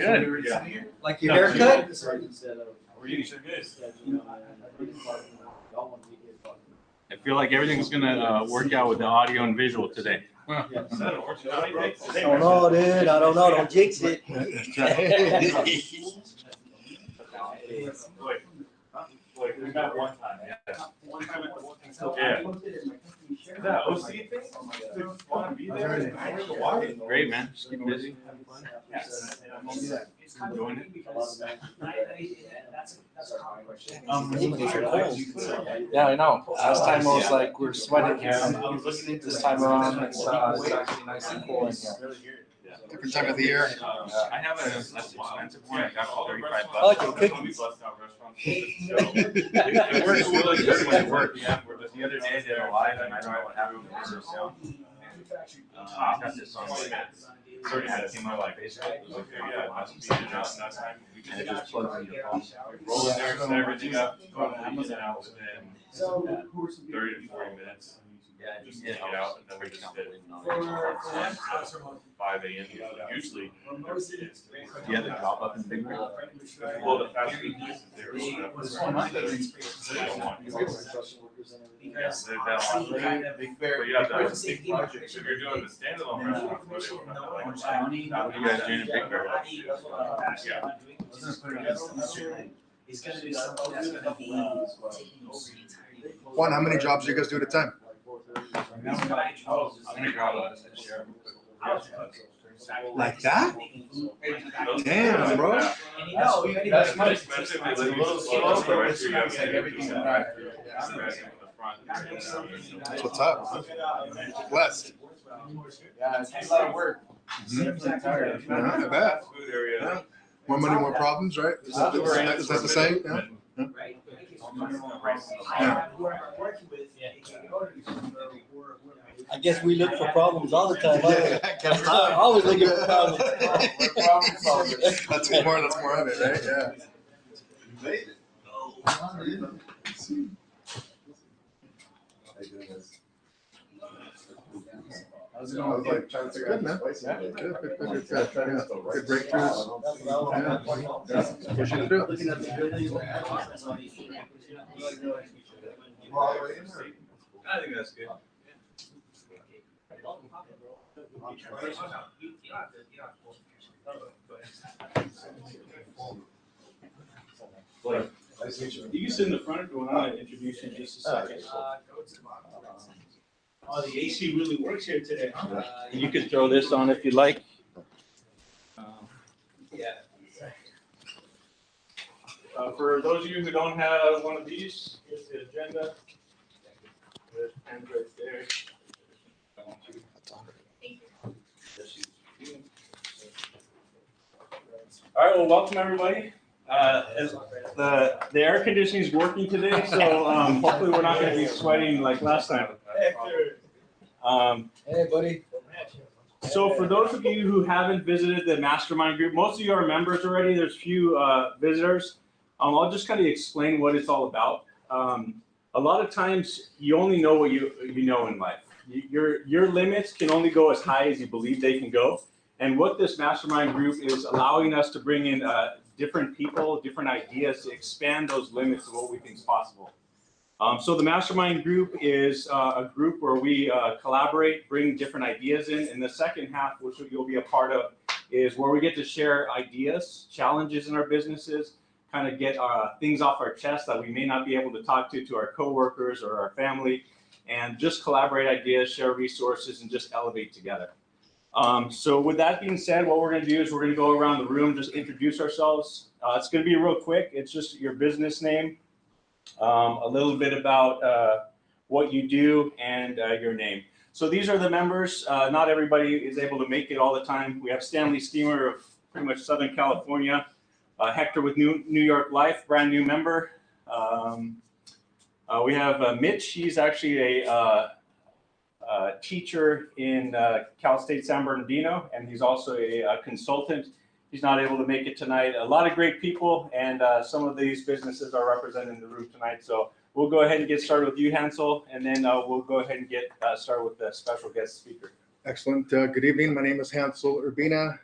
Good. Yeah. Like your haircut? We're eating good. I feel like everything's gonna work out with the audio and visual today. I don't know, dude. I don't know. Don't jinx it. Wait, we got one time. Yeah. That OC thing? Want to be there? Great, man. Just keep busy. Enjoying it. Yeah, I know. Last time I was like, we're sweating here. This time around, it's actually nice and cool in here. Different time of the year. I have a less expensive one. I got for $35. I like your cookies. It works really good when it works. Yeah, but the other day I did a live and I don't know what happened with the sound. I got this on my came out like basically. And it just plugs into your phone. Roll in there, set everything up, go to Amazon out within 30 to 40 minutes. Yeah, Just get out, and then we just did 5 a.m. usually. Yeah, the drop up in Big Red. Well, the fast food places there. If you're doing the standalone restaurants, where they would have like You guys doing a Big Bear? yeah. It's gonna be something that's gonna be. Juan, how many jobs do you guys do at a time? I'm gonna grab a share. Like that? Damn, bro. That's not expensive. It's a little slow, but right here, you have to everything in the front. That's what's up. Blessed. Yeah, it's a lot of work. Tired. I bet. Food area. Yeah. More money, more problems, right? Is that the same? Yeah. I guess we look for problems all the time. Yeah, I'm always looking for problems. That's more of it, right? Yeah. How's it I going? was like trying to figure out, man. Good. Good breakthroughs. Yeah. Pushing through. I think that's good. You can sit in the front if you want to introduce you in just a second. Oh, the AC really works here today, huh? You could throw this on if you'd like. For those of you who don't have one of these, here's the agenda. There's pens right there. All right, well, welcome everybody. As the air conditioning is working today, so hopefully we're not going to be sweating like last time. Hey, buddy. So for those of you who haven't visited the Mastermind group, most of you are members already. There's few visitors. I'll just kind of explain what it's all about. A lot of times you only know what you know in life. Your limits can only go as high as you believe they can go. And what this Mastermind group is allowing us to bring in different people, different ideas to expand those limits of what we think is possible. So the Mastermind group is a group where we collaborate, bring different ideas in. And the second half, which you'll be a part of, is where we get to share ideas, challenges in our businesses, kind of get things off our chest that we may not be able to talk to our coworkers or our family, and just collaborate ideas, share resources, and just elevate together. So with that being said, what we're going to do is we're going to go around the room, just introduce ourselves. It's going to be real quick. It's just your business name, a little bit about what you do, and your name. So these are the members. Not everybody is able to make it all the time. We have Stanley Steamer of pretty much Southern California. Hector with New York Life, brand new member. We have Mitch. He's actually a teacher in Cal State San Bernardino, and he's also a consultant. He's not able to make it tonight. A lot of great people, and some of these businesses are represented in the room tonight. So we'll go ahead and get started with you, Hansel, and then we'll go ahead and get started with the special guest speaker. Excellent. Good evening. My name is Hansel Urbina.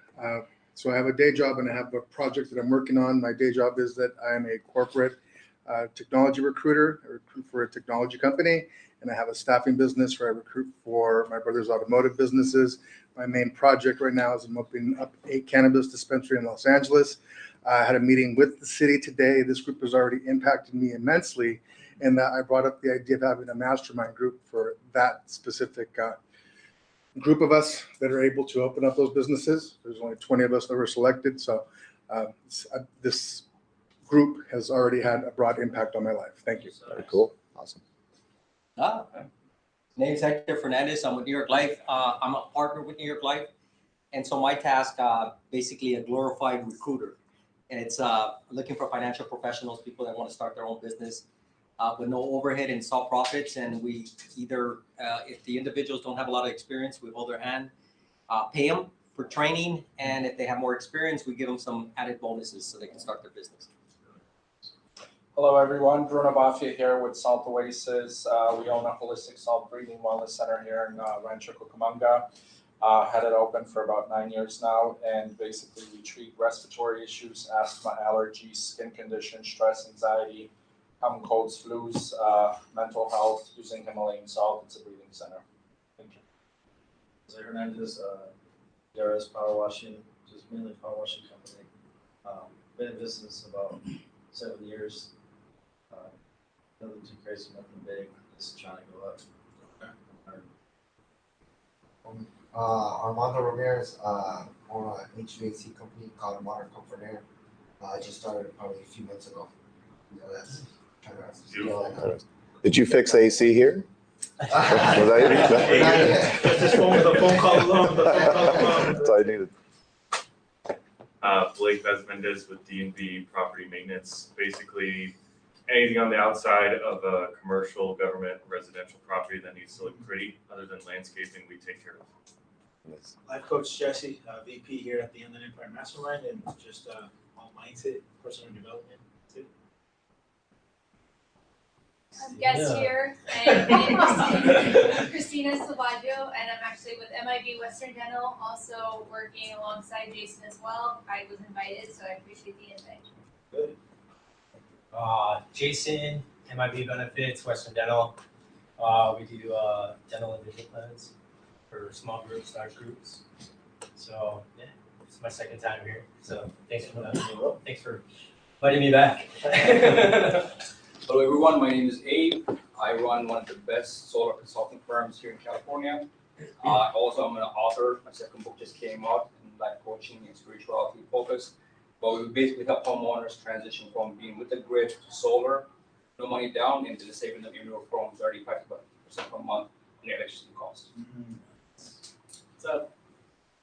So I have a day job and I have a project that I'm working on. My day job is that I am a corporate technology recruiter. I recruit for a technology company, and I have a staffing business where I recruit for my brother's automotive businesses. My main project right now is I'm opening up a cannabis dispensary in Los Angeles. I had a meeting with the city today. This group has already impacted me immensely, and I brought up the idea of having a mastermind group for that specific group of us that are able to open up those businesses. There's only 20 of us that were selected. So this group has already had a broad impact on my life. Thank you. Very cool. Awesome. Name is Hector Fernandez. I'm with New York Life. I'm a partner with New York Life. And so my task, basically a glorified recruiter. And it's looking for financial professionals, people that want to start their own business with no overhead and saw profits. And we either, if the individuals don't have a lot of experience, we hold their hand, pay them for training. And if they have more experience, we give them some added bonuses so they can start their business. Hello, everyone. Bruno Bafia here with Salt Oasis. We own a holistic salt breathing wellness center here in Rancho Cucamonga. Had it open for about 9 years now, and basically we treat respiratory issues, asthma, allergies, skin conditions, stress, anxiety, common colds, flus, mental health using Himalayan salt. It's a breathing center. Thank you. Jose Hernandez, Gutierrez Power Washing, just mainly power washing company. Been in business about 7 years. Nothing too crazy, nothing big, just trying to go up. Armando Ramirez, own an HVAC company called Modern Comfort Air. I just started probably a few months ago. That's trying to scale that up. Did you fix AC here? Was that you? Just the phone call alone. That's all I needed. Blake Mendez with D&B Property Maintenance. Basically, anything on the outside of a commercial, government, residential property that needs to look pretty, other than landscaping, we take care of. Nice. Life coach Jesse, VP here at the Inland Empire Mastermind, and just all mindset, personal development too. I'm guest here, and my name is Christina Salvaggio, and I'm actually with MIB Western Dental, also working alongside Jason as well. I was invited, so I appreciate the invite. Good. Jason, MIB Benefits, Western Dental. We do dental and vision plans for small groups, large groups. So yeah, it's my second time here. So thanks for that. Thanks for inviting me back. Hello everyone, my name is Abe. I run one of the best solar consulting firms here in California. Also, I'm an author. My second book just came out in life coaching and spirituality focus. But we basically help homeowners transition from being with the grid to solar, no money down, into saving them anywhere from 35 to 50% per month on the electricity cost. What's up?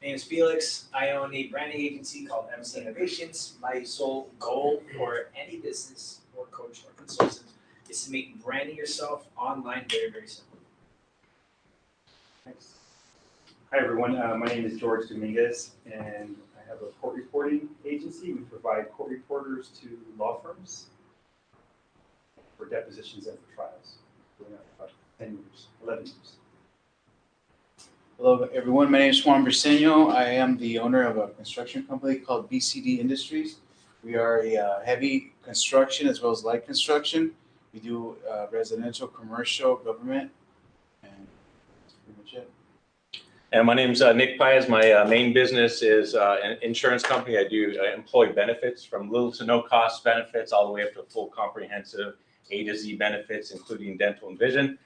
My name is Felix. I own a branding agency called MC Innovations. My sole goal for any business or coach or consultant is to make branding yourself online very, very simple. Thanks. Hi everyone, my name is George Dominguez, and I have a court reporting agency. We provide court reporters to law firms for depositions and for trials. We're about 10 years, 11 years. Hello everyone, my name is Juan Briseño. I am the owner of a construction company called BCD Industries. We are a heavy construction as well as light construction. We do residential, commercial, government, and that's pretty much it. And my name's Nick Paez. My main business is an insurance company. I do employee benefits, from little to no cost benefits all the way up to full comprehensive A to Z benefits, including dental and vision,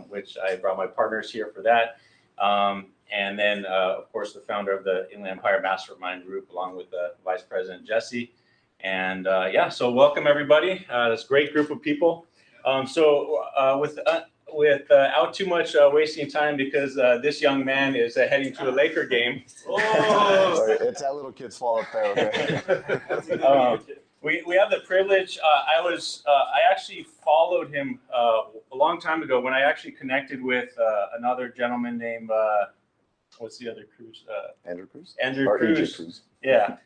which I brought my partners here for that. And then, of course, the founder of the Inland Empire Mastermind Group, along with Vice President Jesse. And yeah, so welcome everybody. This great group of people. Without too much wasting time, because this young man is heading to a Laker game. Oh, it's that little kid's fault up there. Okay? We have the privilege. I actually followed him a long time ago when I actually connected with another gentleman named what's the other Cruz? Andrew Cruz. Andrew or Cruz. AJ Cruz. Yeah.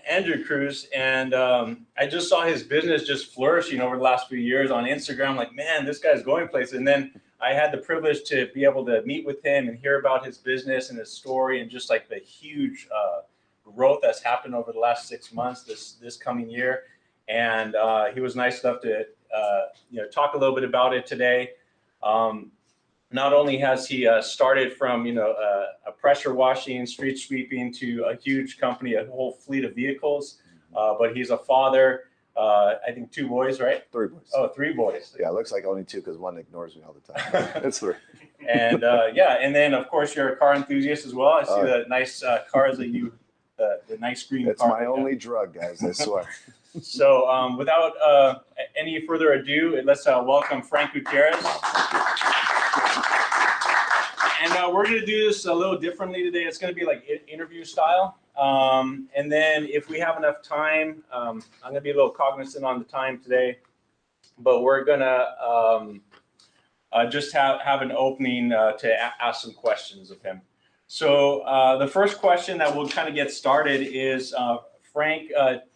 Andrew Cruz, and I just saw his business just flourishing over the last few years on Instagram. Like, man, this guy's going places. And then I had the privilege to be able to meet with him and hear about his business and his story, and just like the huge growth that's happened over the last 6 months, this coming year. And he was nice enough to talk a little bit about it today. Not only has he started from a pressure washing, street sweeping to a huge company, a whole fleet of vehicles, but he's a father. I think 2 boys, right? 3 boys. Oh, 3 boys. Yeah, it looks like only 2 because one ignores me all the time. It's 3. And and then of course you're a car enthusiast as well. I see the nice cars that you, the nice green It's car. my only drug, guys, I swear. So without any further ado, let's welcome Frank Gutierrez. And we're going to do this a little differently today. It's going to be like interview style. And then if we have enough time, I'm going to be a little cognizant on the time today, but we're going to just have an opening to ask some questions of him. So the first question that we'll kind of get started is, Frank,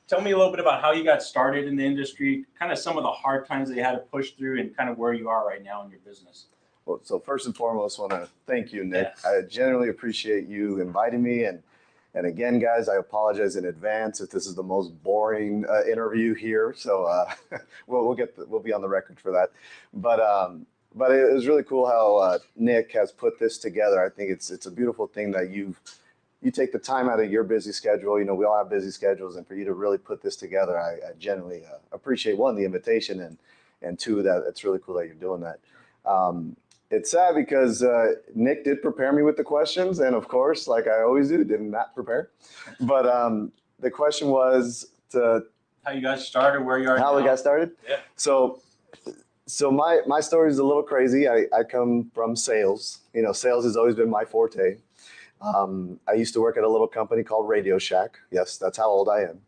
tell me a little bit about how you got started in the industry, kind of some of the hard times that you had to push through, and kind of where you are right now in your business. Well, so first and foremost, I want to thank you, Nick. I genuinely appreciate you inviting me. And again, guys, I apologize in advance if this is the most boring interview here. So we'll be on the record for that. But it was really cool how Nick has put this together. I think it's a beautiful thing that you take the time out of your busy schedule. We all have busy schedules, and for you to really put this together, I genuinely appreciate, 1, the invitation, and 2, that it's really cool that you're doing that. It's sad because Nick did prepare me with the questions, and of course, like I always do, did not prepare. But the question was how you guys started, where you are how now. we got started. Yeah. So my story is a little crazy. I come from sales. Sales has always been my forte. I used to work at a little company called Radio Shack. Yes, that's how old I am.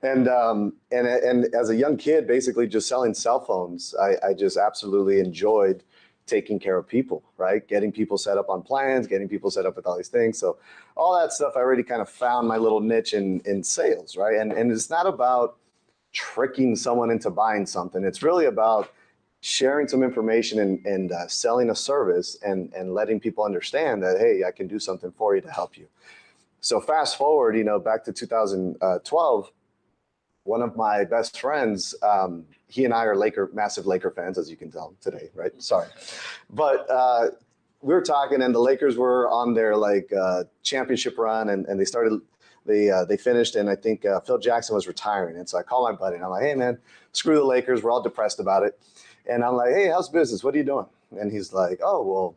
And as a young kid, basically just selling cell phones, I just absolutely enjoyed taking care of people, right? Getting people set up on plans, getting people set up with all these things. So all that stuff, I already kind of found my little niche in sales, right? And it's not about tricking someone into buying something. It's really about sharing some information and selling a service and letting people understand that, hey, I can do something for you to help you. So fast forward, back to 2012, one of my best friends, he and I are massive Laker fans, as you can tell today, right? Sorry. But we were talking, and the Lakers were on their championship run, and they finished, and I think Phil Jackson was retiring. And so I called my buddy, and I'm like, hey, man, screw the Lakers. We're all depressed about it. And I'm like, hey, how's business? What are you doing? And he's like, oh, well,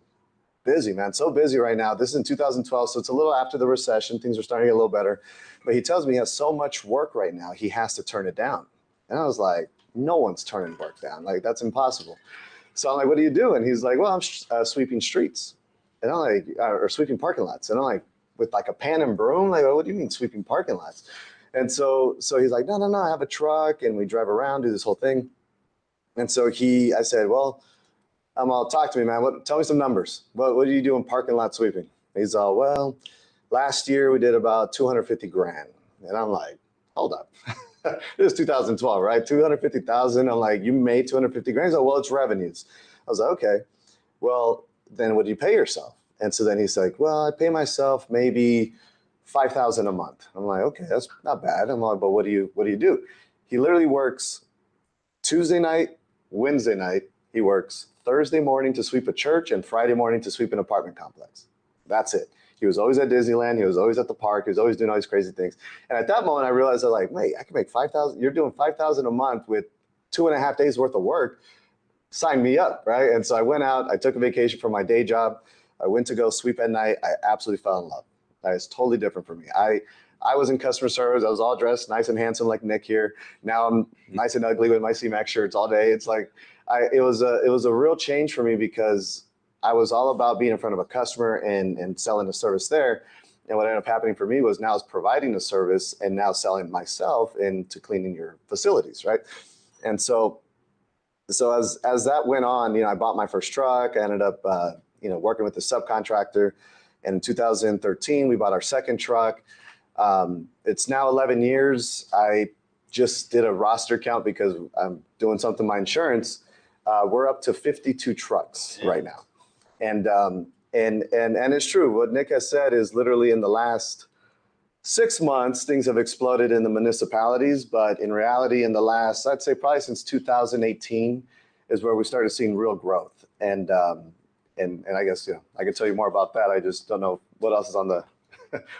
busy, man. So busy right now. This is in 2012, so it's a little after the recession. Things are starting to get a little better. But he tells me he has so much work right now, he has to turn it down. And I was like, no one's turning work down. That's impossible. So I'm like, what do you do? And he's like, well, I'm sweeping streets. And I'm like, or sweeping parking lots. And I'm like, with a pan and broom? Like, what do you mean sweeping parking lots? And so he's like, no, I have a truck, and we drive around, do this whole thing. And so I said, well, talk to me, man. Tell me some numbers. What do you do in parking lot sweeping? He's all, well, last year we did about 250 grand. And I'm like, hold up. This is 2012, right? 250,000. I'm like, you made 250 grand? He's like, well, it's revenues. I was like, okay, well, then what do you pay yourself? And so then he's like, well, I pay myself maybe 5,000 a month. I'm like, okay, that's not bad. I'm like, but what do you do? He literally works Tuesday night, Wednesday night. He works Thursday morning to sweep a church and Friday morning to sweep an apartment complex. That's it. He was always at Disneyland. He was always at the park. He was always doing all these crazy things. And at that moment, I realized, wait, I can make 5,000. You're doing 5,000 a month with 2.5 days worth of work. Sign me up, right? And so I went out. I took a vacation from my day job. I went to go sweep at night. I absolutely fell in love. It's totally different for me. I was in customer service. I was all dressed nice and handsome like Nick here. Now I'm nice and ugly with my CMAX shirts all day. It's like it was a real change for me because I was all about being in front of a customer and selling the service there. And what ended up happening for me was now I was providing the service and now selling myself into cleaning your facilities, right? And so as that went on, I bought my first truck. I ended up working with a subcontractor. And in 2013, we bought our second truck. It's now 11 years. I just did a roster count because I'm doing something with my insurance. We're up to 52 trucks right now. And it's true. What Nick has said is literally in the last 6 months, things have exploded in the municipalities, but in reality, in the last, I'd say probably since 2018 is where we started seeing real growth. And I guess, I can tell you more about that. I just don't know what else is on the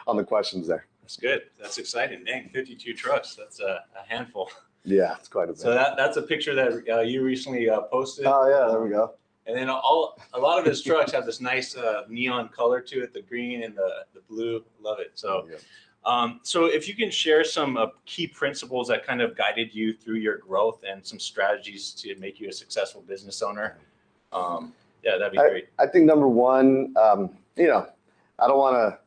on the questions there. That's good. That's exciting. Dang, 52 trucks. That's a handful. Yeah, it's quite a bit. So that's a picture that you recently posted. Oh yeah, there we go. And then a lot of his trucks have this nice neon color to it, the green and the blue. Love it. So, so if you can share some key principles that kind of guided you through your growth and some strategies to make you a successful business owner, yeah, that'd be great. I think number one, I don't want to,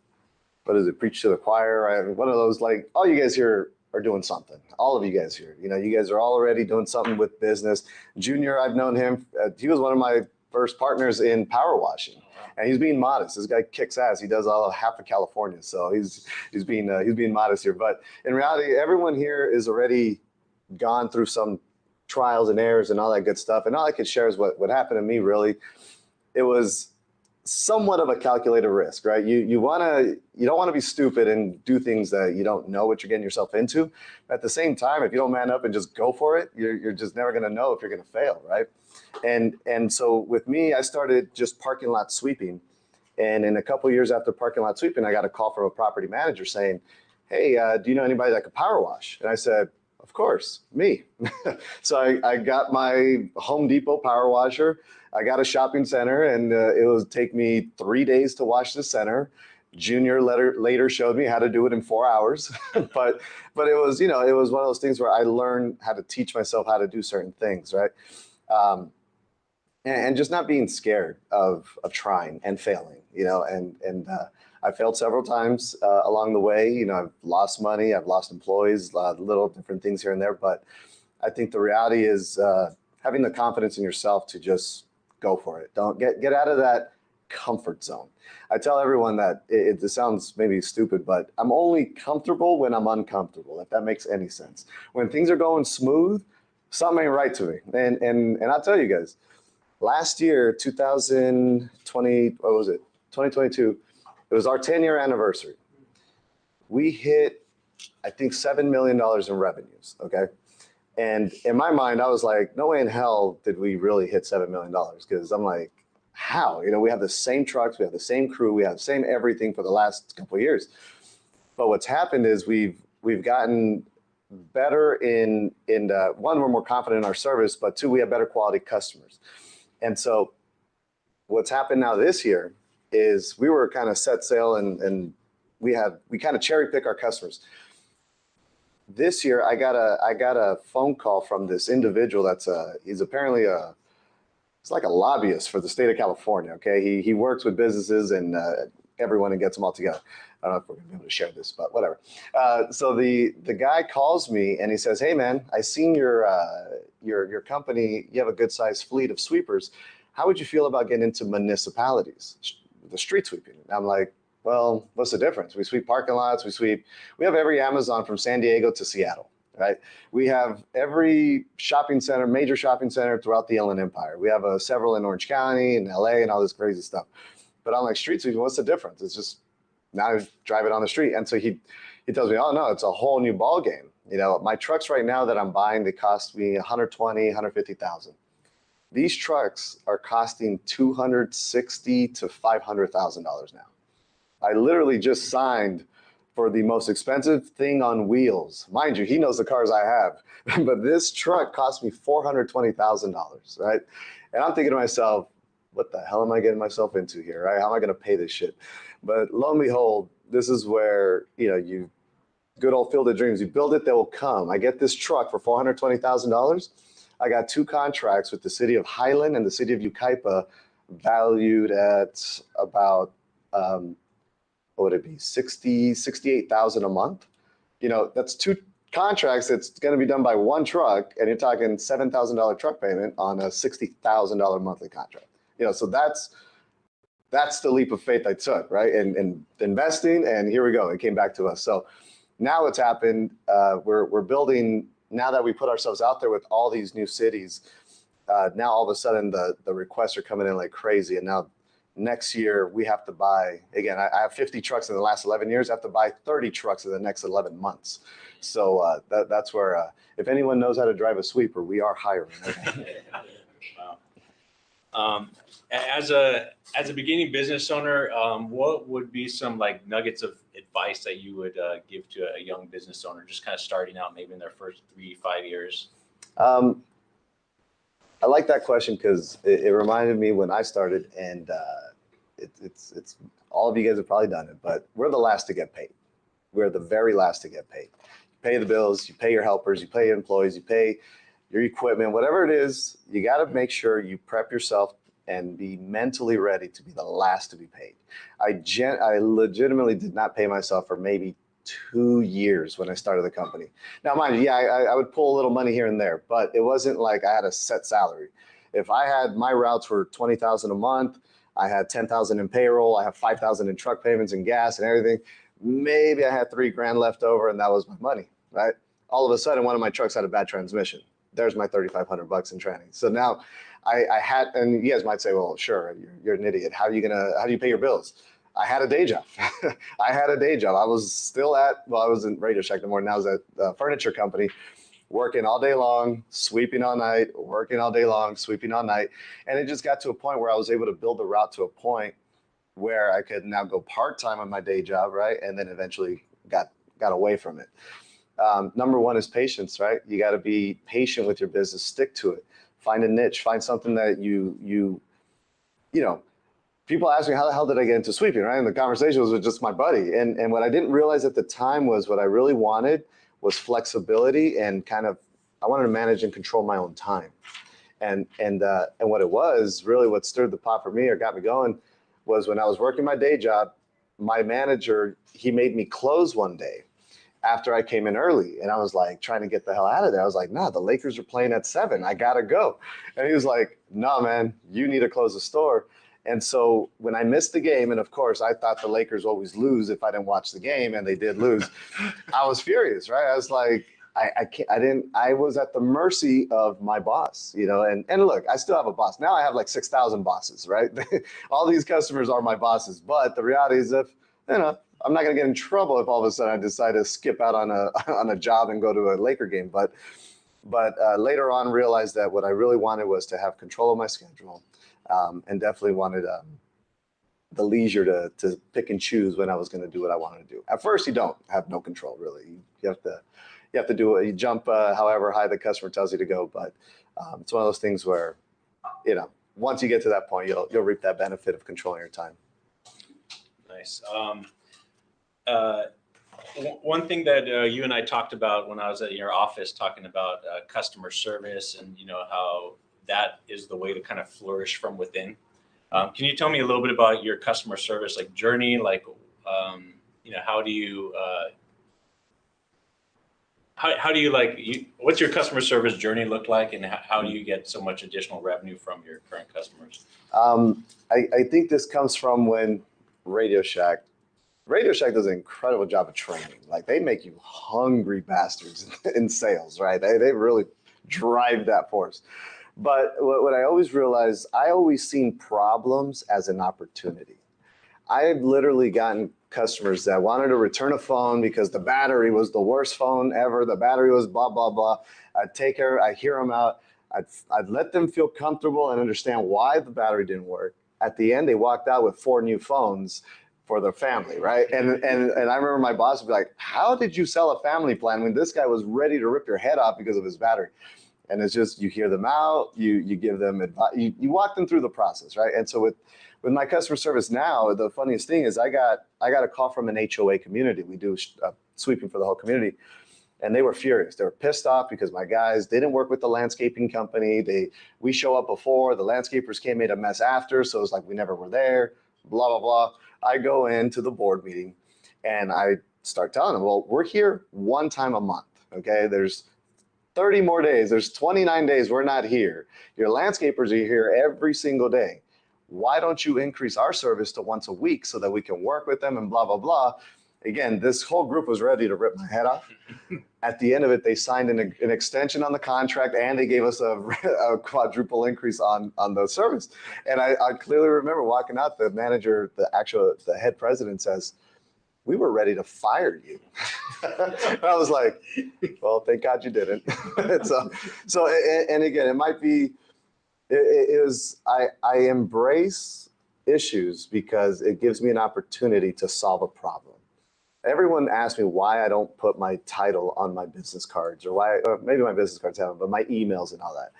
preach to the choir, right? One of those, like, all you guys here are doing something. All of you guys here, you guys are already doing something with business. Junior, I've known him. He was one of my first partners in power washing, and he's being modest. This guy kicks ass. He does half of California, so he's being modest here. But in reality, everyone here is already gone through some trials and errors and all that good stuff. And all I could share is what happened to me. Really, it was somewhat of a calculated risk, right? You don't want to be stupid and do things that you don't know what you're getting yourself into. At the same time, if you don't man up and just go for it, you're just never going to know if you're going to fail, right? And so with me, I started just parking lot sweeping. And in a couple of years after parking lot sweeping, I got a call from a property manager saying, hey, do you know anybody that could power wash? And I said, of course, me. So I got my Home Depot power washer. I got a shopping center, and it would take me 3 days to wash the center. Junior later showed me how to do it in 4 hours. but it was, it was one of those things where I learned how to teach myself how to do certain things, right? And just not being scared of trying and failing, and I failed several times along the way. I've lost money, I've lost employees, little different things here and there. But I think the reality is having the confidence in yourself to just go for it. Don't get out of that comfort zone. I tell everyone that it sounds maybe stupid, but I'm only comfortable when I'm uncomfortable, if that makes any sense. When things are going smooth, something ain't right to me. And I'll tell you guys, last year, 2022, it was our 10-year anniversary. We hit, I think, $7 million in revenues, okay? And in my mind, I was like, no way in hell did we really hit $7 million, because I'm like, how? We have the same trucks, we have the same crew, we have the same everything for the last couple of years. But what's happened is we've gotten better in one, we're more confident in our service, but two, we have better quality customers. And so what's happened now this year is we were kind of set sail and we kind of cherry pick our customers. This year, I got a phone call from this individual he's apparently he's like a lobbyist for the state of California. Okay, he works with businesses and everyone and gets them all together. I don't know if we're gonna be able to share this, but whatever. So the guy calls me and he says, "Hey man, I seen your company. You have a good sized fleet of sweepers. How would you feel about getting into municipalities, the street sweeping?" And I'm like, well, what's the difference? We sweep parking lots, we have every Amazon from San Diego to Seattle, right? We have every shopping center, major shopping center throughout the Inland Empire. We have several in Orange County and LA and all this crazy stuff. But I'm like, street sweeping, what's the difference? It's just now you drive it on the street. And so he tells me, oh no, it's a whole new ball game. My trucks right now that I'm buying, they cost me $120,000, $150,000. These trucks are costing $260,000 to $500,000 now. I literally just signed for the most expensive thing on wheels. Mind you, he knows the cars I have, but this truck cost me $420,000, right? And I'm thinking to myself, what the hell am I getting myself into here, right? How am I gonna pay this shit? But lo and behold, this is where, you good old field of dreams, you build it, they will come. I get this truck for $420,000. I got 2 contracts with the city of Highland and the city of Yucaipa valued at about, what would it be, $68,000 a month? That's 2 contracts that's going to be done by 1 truck, and you're talking $7,000 truck payment on a $60,000 monthly contract. So that's the leap of faith I took, right? And investing, and here we go. It came back to us. So now what's happened, we're building, now that we put ourselves out there with all these new cities, now all of a sudden the requests are coming in like crazy, and now next year we have to buy, again, I have 50 trucks in the last 11 years, I have to buy 30 trucks in the next 11 months. So that's where, if anyone knows how to drive a sweeper, we are hiring. Wow. As a beginning business owner, what would be some like nuggets of advice that you would give to a young business owner just kind of starting out maybe in their first 3-5 years? I like that question because it reminded me when I started, and it's all of you guys have probably done it, but we're the last to get paid. We're the very last to get paid. You pay the bills, you pay your helpers, you pay your employees, you pay your equipment, whatever it is, you got to make sure you prep yourself and be mentally ready to be the last to be paid. I legitimately did not pay myself for maybe 2 years when I started the company. Now, mind you, yeah, I would pull a little money here and there, but it wasn't like I had a set salary. If I had, my routes were $20,000 a month, I had $10,000 in payroll, I have $5,000 in truck payments and gas and everything, maybe I had $3,000 left over and that was my money, right? All of a sudden, one of my trucks had a bad transmission. There's my $3,500 in training. So now I had, and you guys might say, well, sure, you're an idiot. How do you pay your bills? I had a day job. I had a day job. I was still I was in Radio Shack no more. Now I was at a furniture company, working all day long, sweeping all night, working all day long, sweeping all night. And it just got to a point where I was able to build the route to a point where I could now go part-time on my day job, right? And then eventually got away from it. Number one is patience, right? You got to be patient with your business, stick to it, find a niche, find something that you know, people ask me, how the hell did I get into sweeping, right? And the conversation was with just my buddy. And what I didn't realize at the time was what I really wanted was flexibility and kind of, I wanted to manage and control my own time. And what it was, really what stirred the pot for me or got me going was when I was working my day job, my manager, he made me close one day after I came in early. And I was like trying to get the hell out of there. I was like, nah, the Lakers are playing at 7. I got to go. And he was like, no, man, you need to close the store. And so when I missed the game, and of course I thought the Lakers always lose if I didn't watch the game, and they did lose, I was furious, right? I was like, I was at the mercy of my boss, you know, and look, I still have a boss. Now I have like 6,000 bosses, right? All these customers are my bosses. But the reality is if, you know, I'm not gonna get in trouble if all of a sudden I decide to skip out on a job and go to a Laker game. But later on realized that what I really wanted was to have control of my schedule. And definitely wanted the leisure to pick and choose when I was going to do what I wanted to do. At first, you don't have no control, really. You have to do it. You jump however high the customer tells you to go. But it's one of those things where, you know, once you get to that point, you'll reap that benefit of controlling your time. Nice. One thing that you and I talked about when I was at your office talking about customer service and, you know, how that is the way to kind of flourish from within. Can you tell me a little bit about your customer service like journey? Like, you know, how do you what's your customer service journey look like, and how do you get so much additional revenue from your current customers? I think this comes from when Radio Shack does an incredible job of training. Like, they make you hungry bastards in sales, right? They really drive that force. But what I always realized, I always seen problems as an opportunity. I've literally gotten customers that wanted to return a phone because the battery was the worst phone ever. The battery was blah, blah, blah. I'd hear them out. I'd let them feel comfortable and understand why the battery didn't work. At the end, they walked out with 4 new phones for their family, right? And I remember my boss would be like, how did you sell a family plan when this guy was ready to rip your head off because of his battery? And it's just, you hear them out, you give them advice, you walk them through the process, right? And so with my customer service now, the funniest thing is I got a call from an HOA community. We do sweeping for the whole community. And they were furious. They were pissed off because my guys, they didn't work with the landscaping company. We show up before, the landscapers came, made a mess after. So it was like, we never were there, blah, blah, blah. I go into the board meeting and I start telling them, well, we're here 1 time a month, okay? There's 30 more days. There's 29 days we're not here. Your landscapers are here every single day. Why don't you increase our service to once a week so that we can work with them and blah, blah, blah. again, this whole group was ready to rip my head off. At the end of it, they signed an extension on the contract, and they gave us a quadruple increase on the service. And I clearly remember walking out, the manager, the head president says, "We were ready to fire you." And I was like, well, thank God you didn't. And again, it might be, I embrace issues because it gives me an opportunity to solve a problem. Everyone asks me why I don't put my title on my business cards, or maybe my business cards have them, but my emails and all that.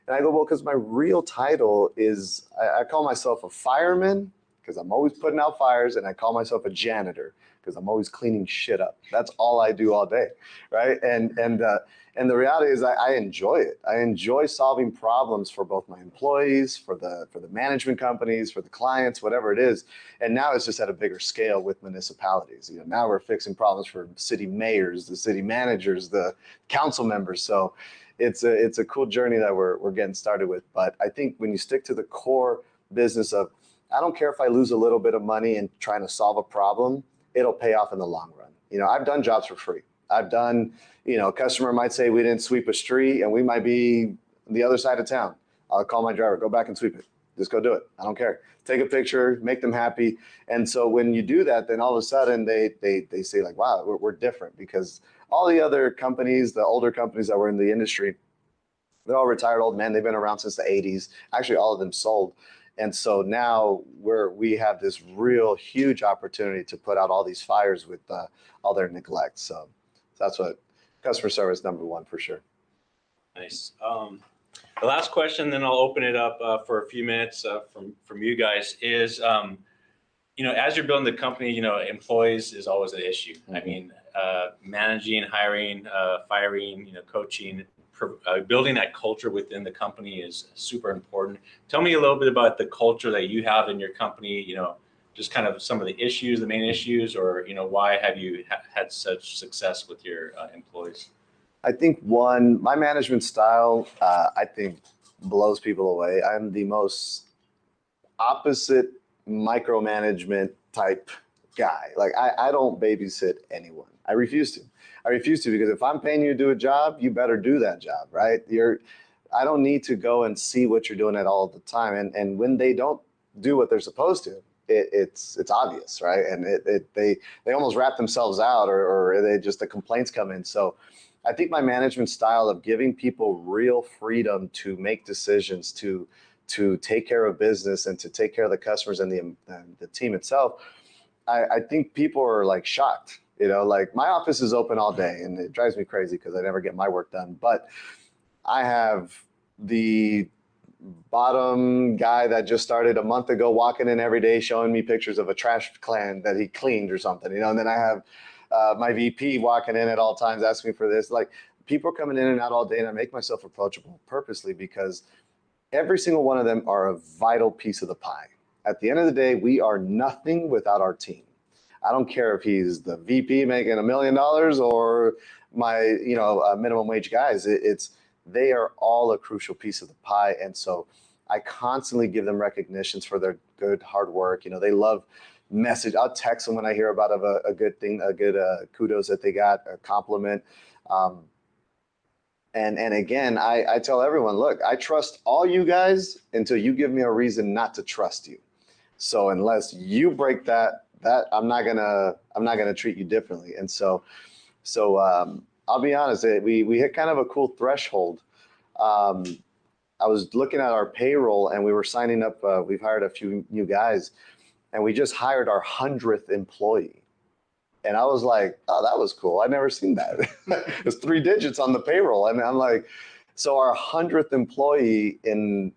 And I go, well, because my real title is, I call myself a fireman because I'm always putting out fires, and I call myself a janitor because I'm always cleaning shit up. That's all I do all day, right? And the reality is I enjoy it. I enjoy solving problems for both my employees, for the management companies, for the clients, whatever it is. And now it's just at a bigger scale with municipalities. You know, now we're fixing problems for city mayors, the city managers, the council members. So it's a cool journey that we're getting started with. But I think when you stick to the core business of, I don't care if I lose a little bit of money in trying to solve a problem, it'll pay off in the long run. You know, I've done jobs for free. I've done, you know, a customer might say we didn't sweep a street and we might be the other side of town. I'll call my driver, go back and sweep it. Just go do it. I don't care. Take a picture, make them happy. And so when you do that, then all of a sudden they say like, wow, we're different, because all the other companies, the older companies that were in the industry, they're all retired old men. They've been around since the 80s. Actually, all of them sold. And so now we have this real huge opportunity to put out all these fires with all their neglect. So that's what customer service #1 for sure. Nice. The last question, then I'll open it up for a few minutes from you guys is, you know, as you're building the company, you know, employees is always an issue. I mean, managing, hiring, firing, you know, coaching, building that culture within the company is super important. Tell me a little bit about the culture that you have in your company, you know, just kind of some of the issues, the main issues, or, you know, why have you had such success with your employees? I think one, my management style, I think blows people away. I'm the most opposite micromanagement type guy. Like I don't babysit anyone. I refuse to. Because if I'm paying you to do a job, you better do that job, right? I don't need to go and see what you're doing at all the time. And when they don't do what they're supposed to, it's obvious, right? And they almost wrap themselves out, or the complaints come in. So I think my management style of giving people real freedom to make decisions, to take care of business and to take care of the customers and the team itself, I think people are like shocked. You know, like my office is open all day and it drives me crazy because I never get my work done. But I have the bottom guy that just started a month ago walking in every day showing me pictures of a trash can that he cleaned or something, you know, and then I have my VP walking in at all times asking me for this. Like, people are coming in and out all day, and I make myself approachable purposely because every single one of them are a vital piece of the pie. At the end of the day, we are nothing without our team. I don't care if he's the VP making $1 million or my, you know, minimum wage guys. They are all a crucial piece of the pie. And so I constantly give them recognitions for their good hard work. You know, they love message. I'll text them when I hear about a good thing, a good kudos that they got, a compliment. And again, I tell everyone, look, I trust all you guys until you give me a reason not to trust you. So unless you break that I'm not gonna treat you differently. And so I'll be honest, we hit kind of a cool threshold. I was looking at our payroll and we were signing up, we've hired a few new guys, and we just hired our 100th employee. And I was like, oh, that was cool. I've never seen that. It's 3 digits on the payroll. And I'm like, so our 100th employee and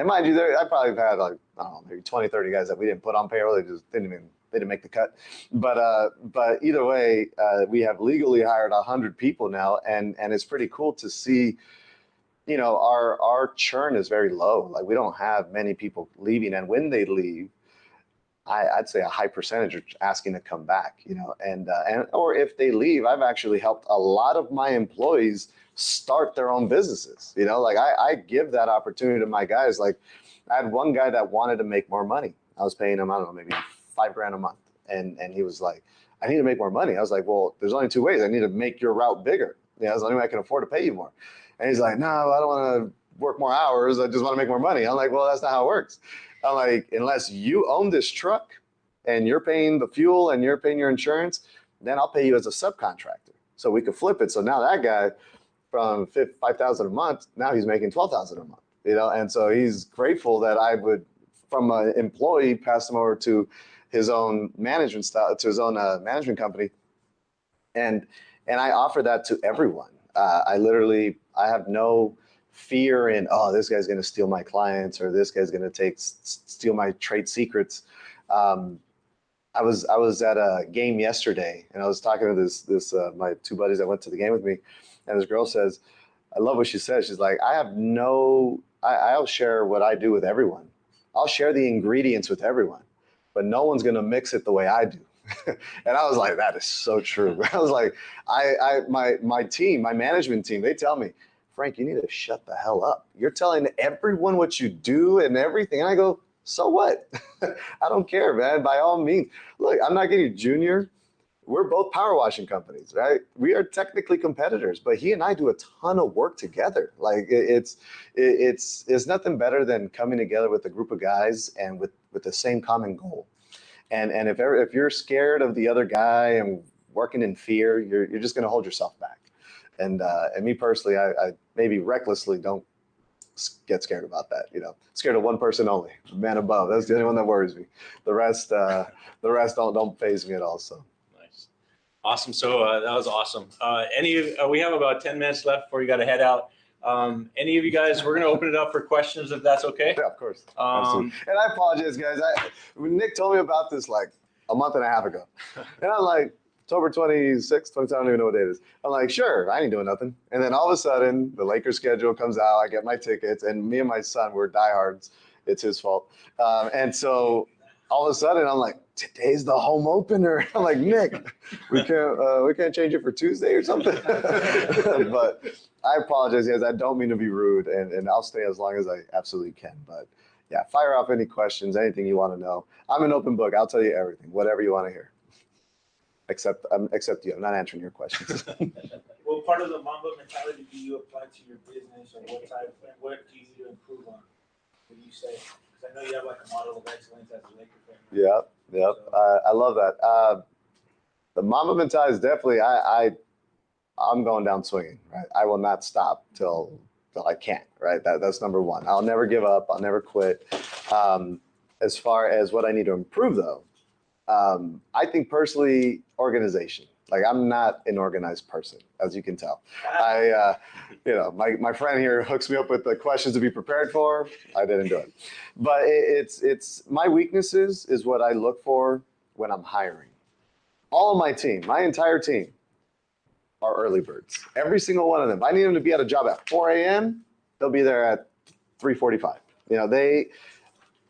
mind you, I probably had like, I don't know, maybe 20, 30 guys that we didn't put on payroll. They just didn't make the cut. But either way, we have legally hired 100 people now. And it's pretty cool to see, you know, our churn is very low. Like, we don't have many people leaving. And when they leave, I'd say a high percentage are asking to come back, you know, and or if they leave, I've actually helped a lot of my employees start their own businesses. You know, like I give that opportunity to my guys. Like, I had one guy that wanted to make more money. I was paying him, I don't know, maybe $5 grand a month. And he was like, I need to make more money. I was like, well, there's only two ways. I need to make your route bigger. That's the only way I can afford to pay you more. And he's like, no, I don't want to work more hours. I just want to make more money. I'm like, well, that's not how it works. I'm like, unless you own this truck and you're paying the fuel and you're paying your insurance, then I'll pay you as a subcontractor. So we could flip it. So now that guy from $5,000 a month, now he's making $12,000 a month, and so he's grateful that I would, from an employee, pass him over to his own management style, to his own management company. And I offer that to everyone. I have no fear in, oh, this guy's going to steal my clients, or this guy's going to steal my trade secrets. I was at a game yesterday, and I was talking to this my two buddies that went to the game with me, and this girl says, I love what she says. She's like, I'll share what I do with everyone. I'll share the ingredients with everyone, but no one's going to mix it the way I do. And I was like, that is so true. I was like, my team, my management team, they tell me, Frank, you need to shut the hell up. You're telling everyone what you do and everything. And I go, so what? I don't care, man. By all means. Look, I'm not getting Junior. We're both power washing companies, right? We are technically competitors, but he and I do a ton of work together. Like it's nothing better than coming together with a group of guys and with the same common goal. And if you're scared of the other guy and working in fear, you're just going to hold yourself back. And me personally, I maybe recklessly don't get scared about that. Scared of one person only, man above. That's the only one that worries me. The rest don't faze me at all. So. Nice, awesome. So that was awesome. We have about 10 minutes left before you got to head out. Any of you guys, we're going to open it up for questions if that's okay. Yeah, of course. Absolutely. And I apologize, guys. When Nick told me about this like a month and a half ago, and I'm like, October 26th, 27th, I don't even know what day it is. I'm like, sure, I ain't doing nothing. And then all of a sudden, the Lakers schedule comes out. I get my tickets, and me and my son, we're diehards. It's his fault. And so all of a sudden, I'm like, today's the home opener. I'm like, Nick, we can't change it for Tuesday or something. But I apologize, guys. I don't mean to be rude, and I'll stay as long as I absolutely can. But yeah, fire off any questions, anything you want to know. I'm an open book. I'll tell you everything, whatever you want to hear. Except you. I'm not answering your questions. What part of the Mamba mentality do you apply to your business, or what do you need to improve on? What do you say? Because I know you have like a model of excellence as a Laker fan. Yep. So. I love that. The Mamba mentality is definitely, I'm going down swinging, right? I will not stop till I can't, right? That's number one. I'll never give up. I'll never quit. As far as what I need to improve, though, I think personally, organization. Like, I'm not an organized person, as you can tell. My friend here hooks me up with the questions to be prepared for. I didn't do it. But it's my weaknesses is what I look for when I'm hiring. All of my team, my entire team, are early birds. Every single one of them. If I need them to be at a job at 4 a.m., they'll be there at 3:45.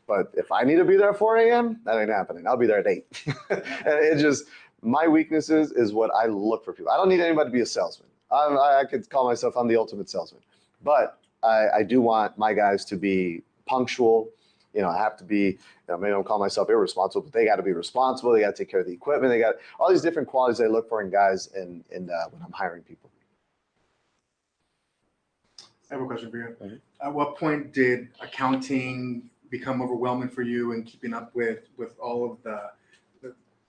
But if I need to be there at 4 a.m., that ain't happening. I'll be there at 8. And it's just, my weaknesses is what I look for people. I don't need anybody to be a salesman. I could call myself, I'm the ultimate salesman. But I do want my guys to be punctual. I have to be, maybe I don't call myself irresponsible, but they got to be responsible. They got to take care of the equipment. They got all these different qualities I look for in guys when I'm hiring people. I have a question for you. Mm-hmm. At what point did accounting become overwhelming for you and keeping up with all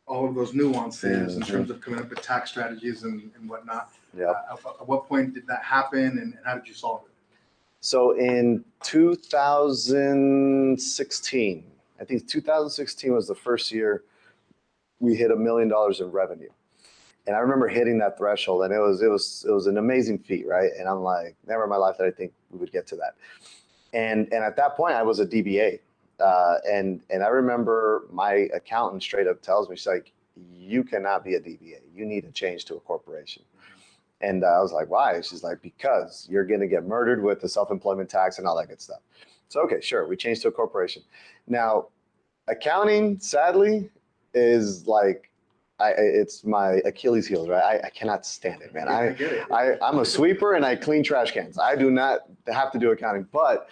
of those nuances in terms of coming up with tax strategies and whatnot? Yeah. At what point did that happen, and how did you solve it? So in 2016, I think 2016 was the first year we hit $1 million in revenue. And I remember hitting that threshold, and it was an amazing feat, right? And I'm like, never in my life did I think we would get to that. And at that point, I was a DBA. And I remember my accountant straight up tells me, she's like, you cannot be a DBA. You need to change to a corporation. And I was like, why? She's like, because you're going to get murdered with the self-employment tax and all that good stuff. So, okay, sure. We changed to a corporation. Now, accounting, sadly, is like, it's my Achilles heel, right? I cannot stand it, man. I'm a sweeper and I clean trash cans. I do not have to do accounting, but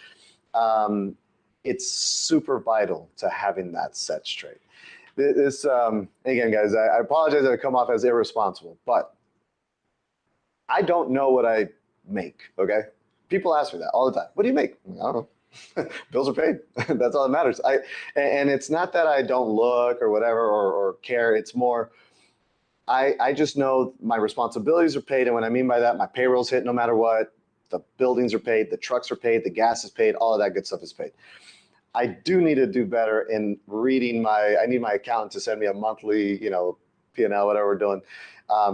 it's super vital to having that set straight. This again, guys, I apologize that I come off as irresponsible, but I don't know what I make, okay? People ask me that all the time. What do you make? I don't know. Bills are paid. That's all that matters. And it's not that I don't look or whatever or care. It's more, I just know my responsibilities are paid. And what I mean by that, my payroll's hit no matter what. The buildings are paid, the trucks are paid, the gas is paid, all of that good stuff is paid. I do need to do better in reading I need my accountant to send me a monthly, P&L, whatever we're doing.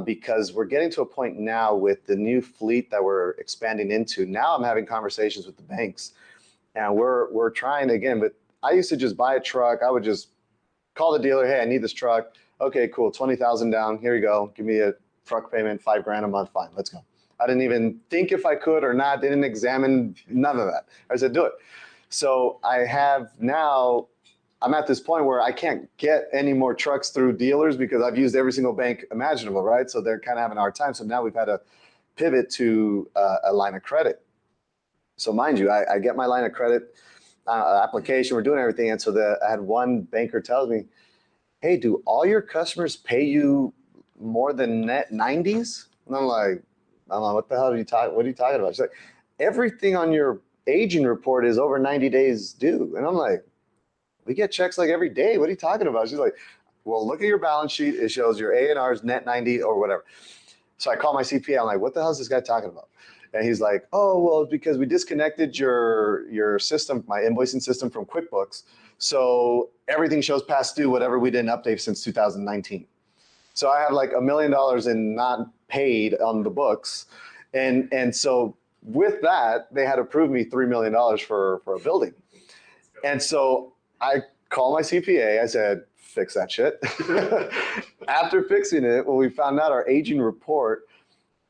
Because we're getting to a point now with the new fleet that we're expanding into. Now I'm having conversations with the banks, and we're trying again. But I used to just buy a truck. I would just call the dealer, hey, I need this truck. Okay, cool, 20,000 down. Here you go. Give me a truck payment, $5,000 a month. Fine, let's go. I didn't even think if I could or not. Didn't examine none of that. I said, do it. So I have now. I'm at this point where I can't get any more trucks through dealers because I've used every single bank imaginable, right? So they're kind of having a hard time. So now we've had to pivot to a line of credit. So mind you, I get my line of credit application. We're doing everything. And so I had one banker tells me, hey, do all your customers pay you more than net 90s? And I'm like, I don't know, what the hell what are you talking about? She's like, everything on your aging report is over 90 days due. And I'm like, we get checks like every day. What are you talking about? She's like, well, look at your balance sheet. It shows your A&R's net 90 or whatever. So I call my CPA. I'm like, what the hell is this guy talking about? And he's like, oh, well, because we disconnected your system, my invoicing system from QuickBooks. So everything shows past due, whatever we didn't update since 2019. So I have like $1 million in not paid on the books. And so with that, they had approved me $3 million for a building. And so I called my CPA. I said, fix that shit. After fixing it, when we found out our aging report,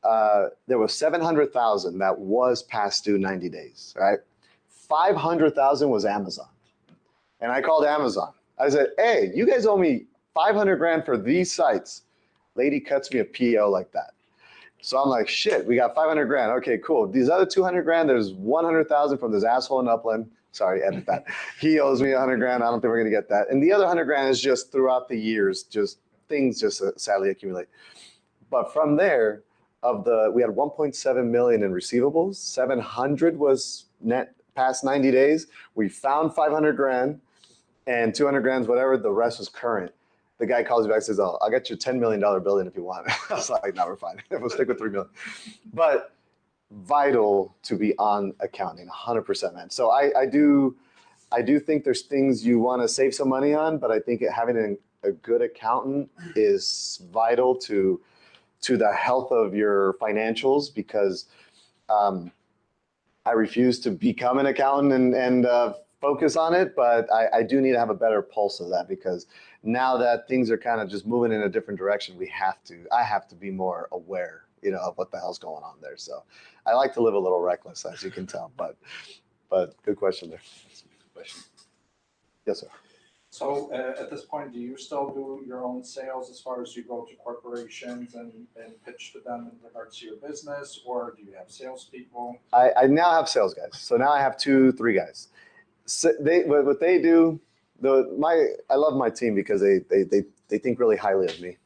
there was $700,000 that was past due 90 days, right? $500,000 was Amazon. And I called Amazon. I said, hey, you guys owe me $500,000 for these sites. Lady cuts me a PO like that. So I'm like, shit, we got $500,000. Okay, cool. These other $200,000, there's $100,000 from this asshole in Upland. Sorry, edit that. He owes me $100,000. I don't think we're gonna get that. And the other $100,000 is just throughout the years, just things just sadly accumulate. But from there, we had 1.7 million in receivables. 700 was net past 90 days. We found $500,000 and $200,000, whatever. The rest was current. The guy calls me back and says, oh, I'll get you a $10 million building if you want. I was like, no, we're fine. We'll stick with $3 million. But vital to be on accounting, 100%, man. So I do think there's things you want to save some money on, but I think having a good accountant is vital to the health of your financials, because I refuse to become an accountant and focus on it, but I do need to have a better pulse of that, because now that things are kind of just moving in a different direction, I have to be more aware, of what the hell's going on there. So I like to live a little reckless, as you can tell, but good question there. Yes, sir. So at this point, do you still do your own sales as far as you go to corporations and pitch to them in regards to your business, or do you have salespeople? I now have sales guys. So now I have 2-3 guys. So what they do, I love my team because they think really highly of me.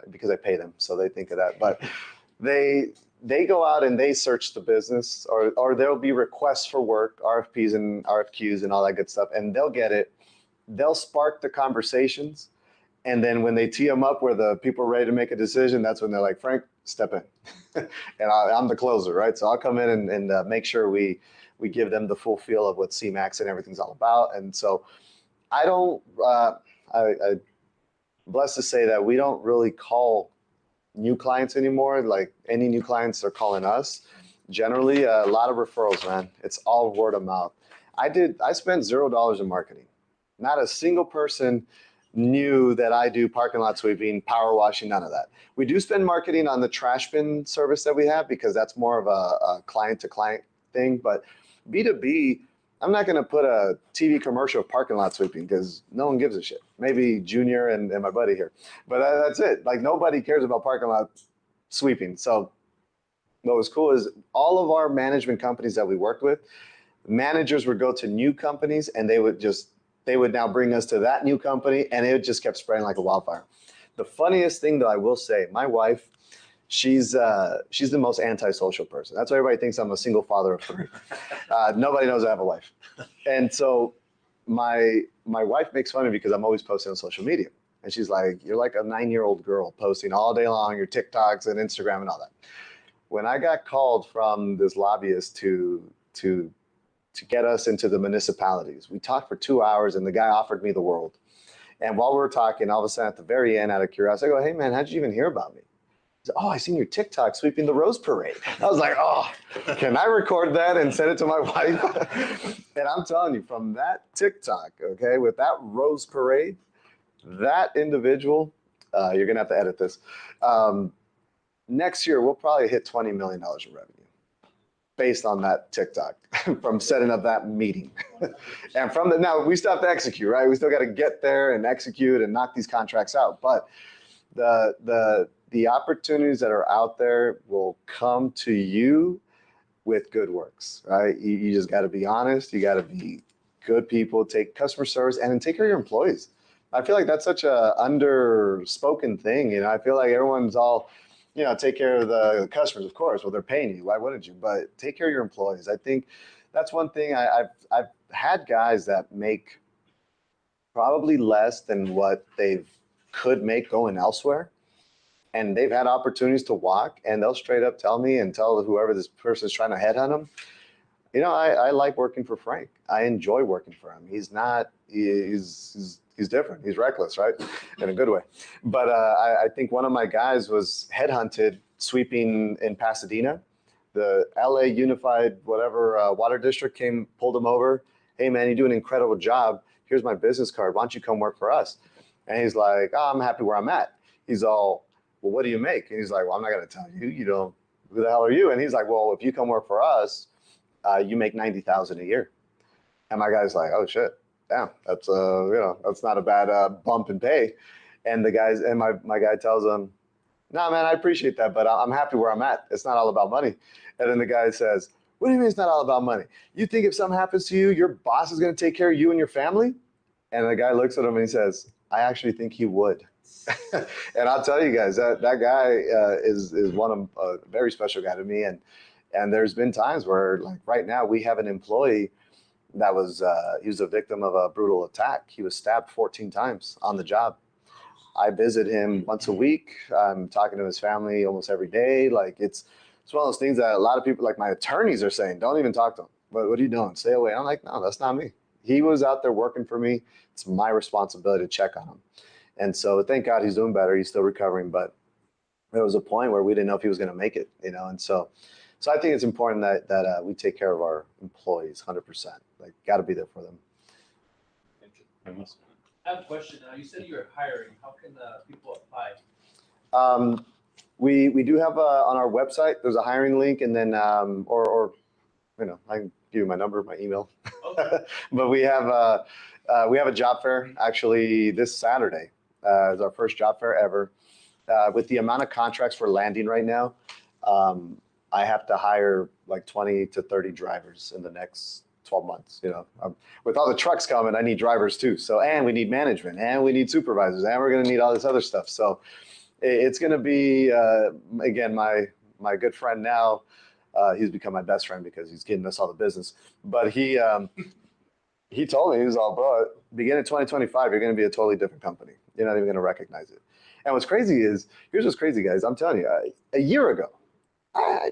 Because I pay them, so they think of that. But they go out and they search the business, or there'll be requests for work, RFPs and RFQs and all that good stuff, and they'll get it. They'll spark the conversations, and then when they tee them up where the people are ready to make a decision, that's when they're like, Frank, step in. And I'm the closer, right? So I'll come in and make sure we give them the full feel of what CMAX and everything's all about. And so I'm blessed to say that we don't really call new clients anymore. Like, any new clients are calling us. Generally, a lot of referrals, man. It's all word of mouth. I spent $0 in marketing. Not a single person knew that I do parking lot sweeping, power washing, none of that. We do spend marketing on the trash bin service that we have, because that's more of a client-to-client thing. But B2B, I'm not going to put a TV commercial of parking lot sweeping, because no one gives a shit. Maybe Junior and my buddy here. But that's it. Like, nobody cares about parking lot sweeping. So what was cool is all of our management companies that we worked with, managers would go to new companies and they they would now bring us to that new company, and it just kept spreading like a wildfire. The funniest thing, though, I will say, my wife, she's the most antisocial person. That's why everybody thinks I'm a single father of 3. Nobody knows I have a wife. And so my wife makes fun of me because I'm always posting on social media. And she's like, you're like a 9-year-old girl posting all day long, your TikToks and Instagram and all that. When I got called from this lobbyist to get us into the municipalities, we talked for 2 hours and the guy offered me the world. And while we were talking, all of a sudden at the very end, out of curiosity, I go, hey man, how'd you even hear about me? He said, oh, I seen your TikTok sweeping the Rose Parade. I was like, oh, can I record that and send it to my wife? And I'm telling you, from that TikTok, okay, with that Rose Parade, that individual, you're gonna have to edit this. Next year, we'll probably hit $20 million in revenue based on that TikTok from setting up that meeting. And from now we still have to execute, right? We still got to get there and execute and knock these contracts out. But the opportunities that are out there will come to you with good works, right? You just got to be honest. You got to be good people, take customer service, and then take care of your employees. I feel like that's such a underspoken thing. You know, I feel like everyone's all, you know, take care of the customers, of course. Well, they're paying you. Why wouldn't you? But take care of your employees. I think that's one thing. I've had guys that make probably less than what they could make going elsewhere. And they've had opportunities to walk, and they'll straight up tell me and tell whoever this person is trying to headhunt them, you know, I like working for Frank. I enjoy working for him. He's different. He's reckless, right? In a good way. But I think one of my guys was headhunted sweeping in Pasadena. The LA Unified whatever water district pulled him over. Hey man, you do an incredible job. Here's my business card. Why don't you come work for us? And he's like, oh, I'm happy where I'm at. He's all, well, what do you make? And he's like, well, I'm not going to tell you. You know, who the hell are you? And he's like, well, if you come work for us, you make $90,000 a year. And my guy's like, oh shit, damn, that's you know, that's not a bad bump in pay. And the guys and my guy tells him, no man, I appreciate that, but I'm happy where I'm at. It's not all about money. And then the guy says, what do you mean it's not all about money? You think if something happens to you, your boss is going to take care of you and your family? And the guy looks at him and he says, I actually think he would. And I'll tell you guys, that guy is one of a very special guy to me. And there's been times where, like right now, we have an employee that was he was a victim of a brutal attack. He was stabbed 14 times on the job. I visit him once a week. I'm talking to his family almost every day. Like it's one of those things that a lot of people, like my attorneys, are saying, don't even talk to him. What are you doing? Stay away. I'm like, no, that's not me. He was out there working for me. It's my responsibility to check on him. And so thank God he's doing better. He's still recovering, but there was a point where we didn't know if he was going to make it, you know? And so I think it's important that we take care of our employees 100%. Like, got to be there for them. I have a question. You said you're hiring. How can people apply? We do have on our website, there's a hiring link, and then, or you know, I can give you my number, my email. Okay. But we have a job fair actually this Saturday. It's our first job fair ever. With the amount of contracts we're landing right now, I have to hire like 20 to 30 drivers in the next 12 months. You know, with all the trucks coming, I need drivers too. So, and we need management, and we need supervisors, and we're going to need all this other stuff. So it's going to be, again, my good friend now, he's become my best friend because he's getting us all the business. But he told me, he was all, bro, beginning of 2025, you're going to be a totally different company. You're not even going to recognize it. And what's crazy is, here's what's crazy, guys. I'm telling you, a year ago, I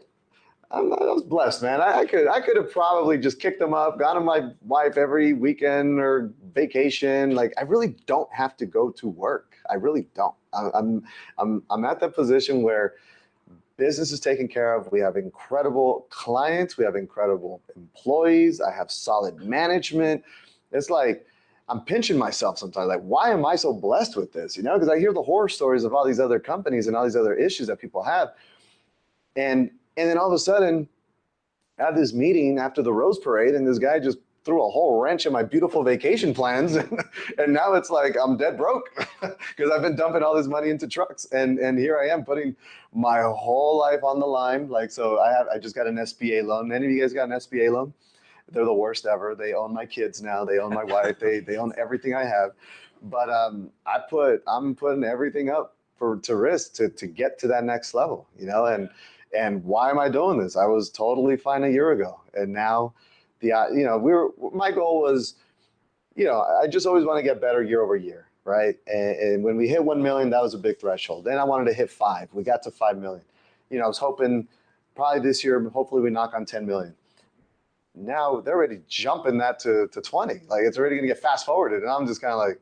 was blessed, man. I could have probably just kicked them up, gone to my wife every weekend or vacation. Like, I really don't have to go to work. I really don't. I'm at that position where business is taken care of. We have incredible clients. We have incredible employees. I have solid management. It's like, I'm pinching myself sometimes. Like, why am I so blessed with this? You know, because I hear the horror stories of all these other companies and all these other issues that people have. And then all of a sudden, I have this meeting after the Rose Parade, and this guy just threw a whole wrench in my beautiful vacation plans. And now it's like I'm dead broke because I've been dumping all this money into trucks. And here I am putting my whole life on the line. Like, so I just got an SBA loan. Any of you guys got an SBA loan? They're the worst ever. They own my kids now. They own my wife. They own everything I have. But I'm putting everything up to risk to get to that next level, you know. And why am I doing this? I was totally fine a year ago, and now my goal was, I just always want to get better year over year, right? And when we hit 1 million, that was a big threshold. Then I wanted to hit 5. We got to 5 million. I was hoping probably this year, hopefully we knock on 10 million. Now they're already jumping that to 20. Like, it's already gonna get fast forwarded. And I'm just kind of like,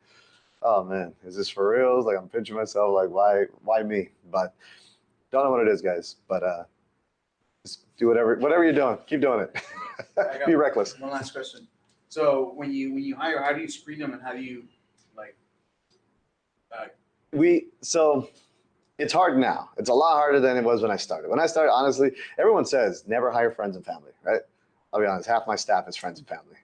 oh man, is this for real? Like, I'm pinching myself, like, why me? But don't know what it is, guys. But just do whatever you're doing, keep doing it. Be reckless. One last question. So when you hire, how do you screen them, and how do you So it's hard now. It's a lot harder than it was when I started. When I started, honestly, everyone says never hire friends and family, right? I'll be honest, half my staff is friends and family.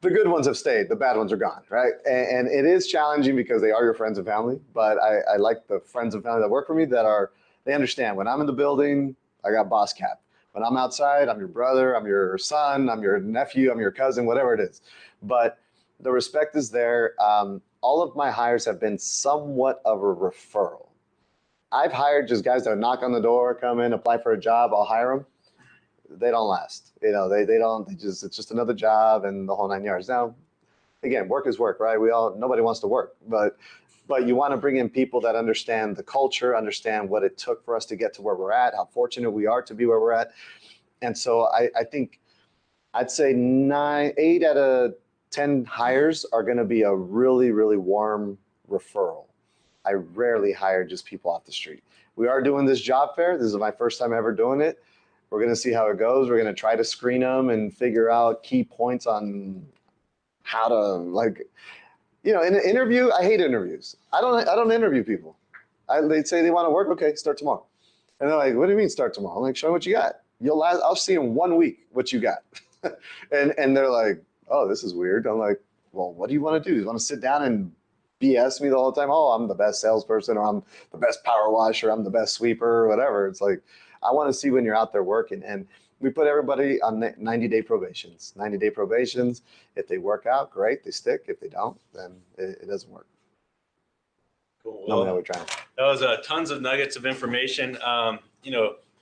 The good ones have stayed, the bad ones are gone, right? And it is challenging because they are your friends and family, but I like the friends and family that work for me they understand when I'm in the building, I got boss cap. When I'm outside, I'm your brother, I'm your son, I'm your nephew, I'm your cousin, whatever it is. But the respect is there. All of my hires have been somewhat of a referral. I've hired just guys that knock on the door, come in, apply for a job, I'll hire them. They don't last. It's just another job and the whole 9 yards. Now, again, work is work, right? Nobody wants to work, but you want to bring in people that understand the culture, understand what it took for us to get to where we're at, how fortunate we are to be where we're at. And so I think I'd say 8 out of 10 hires are going to be a really, really warm referral. I rarely hire just people off the street. We are doing this job fair. This is my first time ever doing it. We're going to see how it goes. We're going to try to screen them and figure out key points on how to, in an interview, I hate interviews. I don't interview people. They say they want to work. Okay, start tomorrow. And they're like, what do you mean start tomorrow? I'm like, show me what you got. I'll see in 1 week what you got. and they're like, oh, this is weird. I'm like, well, what do you want to do? You want to sit down and BS me the whole time? Oh, I'm the best salesperson, or I'm the best power washer, I'm the best sweeper, or whatever. It's like, I want to see when you're out there working. And we put everybody on 90-day probations. 90-day probations. If they work out, great, they stick. If they don't, then it doesn't work. Cool. No, we're trying. That was tons of nuggets of information.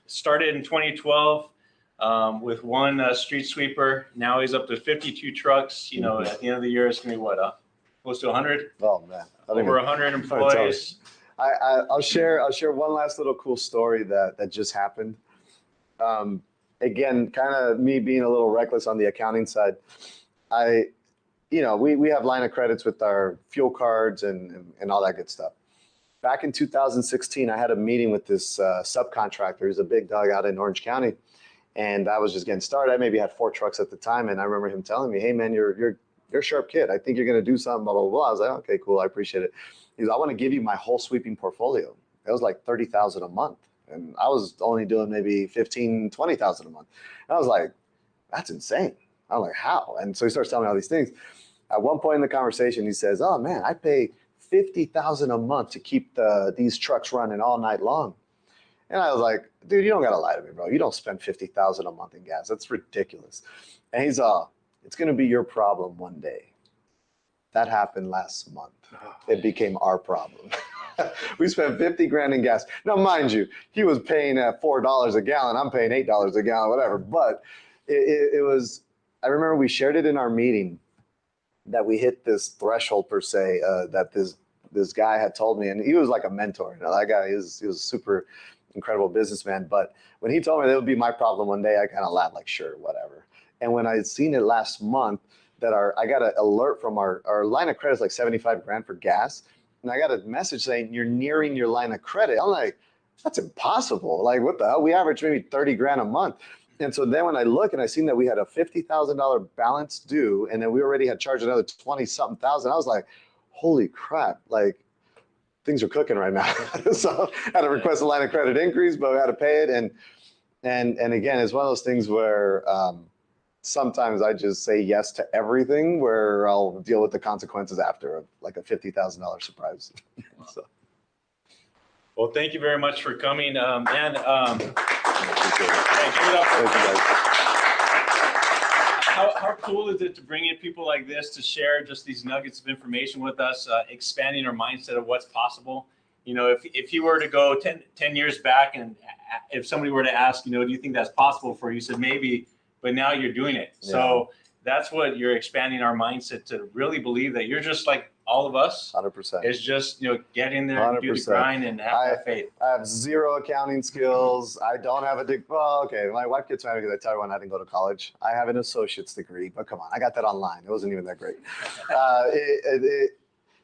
Started in 2012 with one street sweeper. Now he's up to 52 trucks. At the end of the year, it's gonna be what, close to 100? Oh man, over 100 employees. I'll share one last little cool story that just happened. Again, kind of me being a little reckless on the accounting side. We have line of credits with our fuel cards and all that good stuff. Back in 2016, I had a meeting with this subcontractor. He's a big dog out in Orange County, and I was just getting started. I maybe had 4 trucks at the time, and I remember him telling me, "Hey man, you're a sharp kid. I think you're gonna do something." Blah blah blah. I was like, "Okay, cool. I appreciate it." He's, "I want to give you my whole sweeping portfolio." It was like $30,000 a month, and I was only doing maybe $15,000, $20,000 a month. And I was like, "That's insane." I'm like, "How?" And so he starts telling me all these things. At one point in the conversation, he says, "Oh man, I pay $50,000 a month to keep these trucks running all night long." And I was like, "Dude, you don't gotta lie to me, bro. You don't spend $50,000 a month in gas. That's ridiculous." And he's "It's gonna be your problem one day." That happened last month. It became our problem. We spent 50 grand in gas. Now, mind you, he was paying at $4 a gallon. I'm paying $8 a gallon, whatever. But it was, I remember we shared it in our meeting that we hit this threshold per se, that this guy had told me, and he was like a mentor. That guy, he was a super incredible businessman. But when he told me that would be my problem one day, I kind of laughed like, sure, whatever. And when I had seen it last month, that I got an alert from our line of credit is like 75 grand for gas. And I got a message saying, "You're nearing your line of credit." I'm like, that's impossible. Like, what the hell? We average maybe 30 grand a month. And so then when I look and I seen that we had a $50,000 balance due, and then we already had charged another 20-something thousand, I was like, holy crap, like things are cooking right now. So I had to request a line of credit increase, but we had to pay it. And again, it's one of those things where sometimes I just say yes to everything, where I'll deal with the consequences after, like a $50,000 surprise. So. Well, thank you very much for coming. Thank you, guys. cool is it to bring in people like this to share just these nuggets of information with us, expanding our mindset of what's possible. You know, if you were to go 10 years back and if somebody were to ask, you know, do you think that's possible for you? You said maybe, but now you're doing it. Yeah. So that's what you're expanding our mindset to really believe that you're just like all of us. 100%. It's just, you know, get in there, do the 100%. grind, and have faith. I have zero accounting skills. I don't have well, okay, my wife gets mad because I tell everyone I didn't go to college. I have an associate's degree, but come on, I got that online. It wasn't even that great.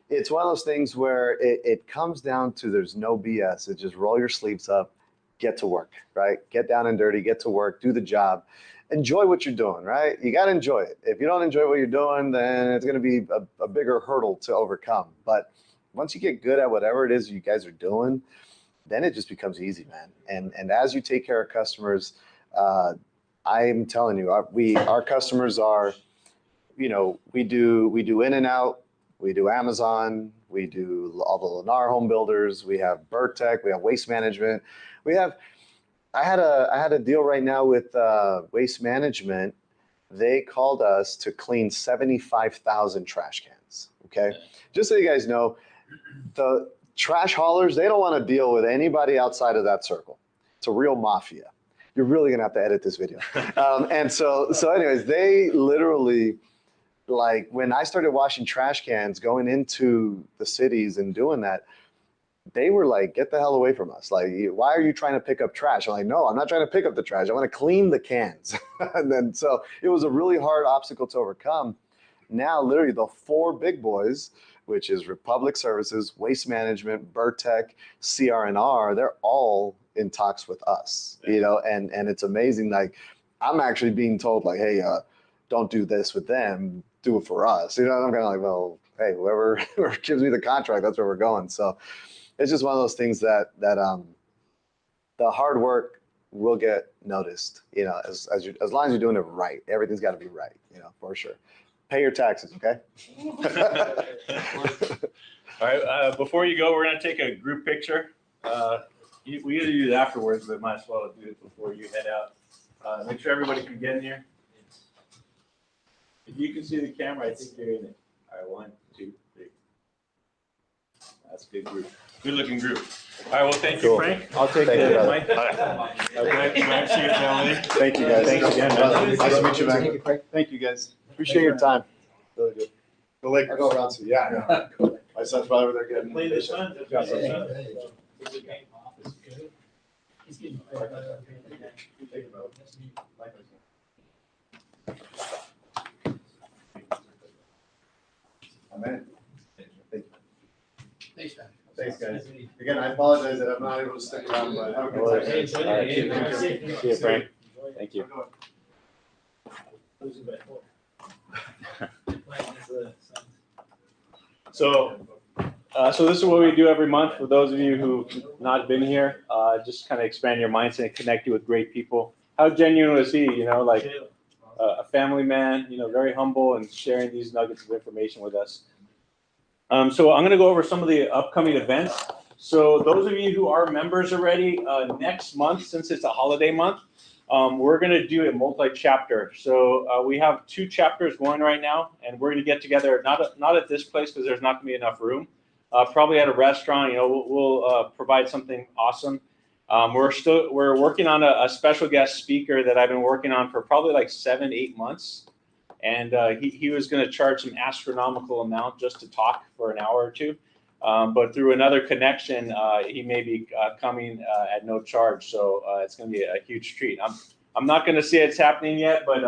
It's one of those things where it comes down to there's no BS. It's just roll your sleeves up, get to work, right? Get down and dirty, get to work, do the job. Enjoy what you're doing, right? You got to enjoy it. If you don't enjoy what you're doing, then it's going to be a bigger hurdle to overcome. But once you get good at whatever it is you guys are doing, then it just becomes easy, man. And as you take care of customers, I'm telling you, our customers are, you know, we do In-N-Out, we do Amazon, we do all the Lennar home builders, we have Burtech, we have Waste Management, we have. I had a deal right now with Waste Management. They called us to clean 75,000 trash cans. Okay, just so you guys know, the trash haulers, they don't want to deal with anybody outside of that circle. It's a real mafia. You're really gonna have to edit this video. And so anyways, they literally, like when I started washing trash cans, going into the cities and doing that, they were like, get the hell away from us. Like, why are you trying to pick up trash? I'm like, no, I'm not trying to pick up the trash. I want to clean the cans. And then, so it was a really hard obstacle to overcome. Now, literally the 4 big boys, which is Republic Services, Waste Management, Burtech, CR&R, they're all in talks with us, you know, and it's amazing. Like, I'm actually being told like, hey, don't do this with them, do it for us. You know, and I'm kind of like, well, hey, whoever gives me the contract, that's where we're going. So it's just one of those things that the hard work will get noticed, you know, as long as you're doing it right. Everything's got to be right, you know, for sure. Pay your taxes, okay? All right, before you go, we're going to take a group picture. We usually do it afterwards, but might as well do it before you head out. Make sure everybody can get in here. If you can see the camera, I think you're in it. All right, 1, 2, 3. That's a good group. Good looking group. All right, well, thank you, Frank. I'll take the mic. Thank you, guys. Thanks again, man. Nice to meet you, man. Thank you, Frank. Thank you, guys. Appreciate your time. Really good. The Lakers. I go around, so yeah. My son's probably over there getting. Play this one. Amen. Thank you. Thanks, man. Thanks, guys. Again, I apologize that I'm not able to stick around, but have a good time. All right, see you, Frank. Thank you. So this is what we do every month. For those of you who've not been here, just kind of expand your mindset and connect you with great people. How genuine was he? You know, like a family man, you know, very humble and sharing these nuggets of information with us. So I'm going to go over some of the upcoming events. So those of you who are members already, next month, since it's a holiday month, we're going to do a multi-chapter. So we have 2 chapters going right now, and we're going to get together, not at this place because there's not going to be enough room. Probably at a restaurant, you know, we'll provide something awesome. We're working on a special guest speaker that I've been working on for probably like 7-8 months. And he was going to charge some astronomical amount just to talk for an hour or 2. But through another connection, he may be coming at no charge. So it's going to be a huge treat. I'm not going to say it's happening yet, but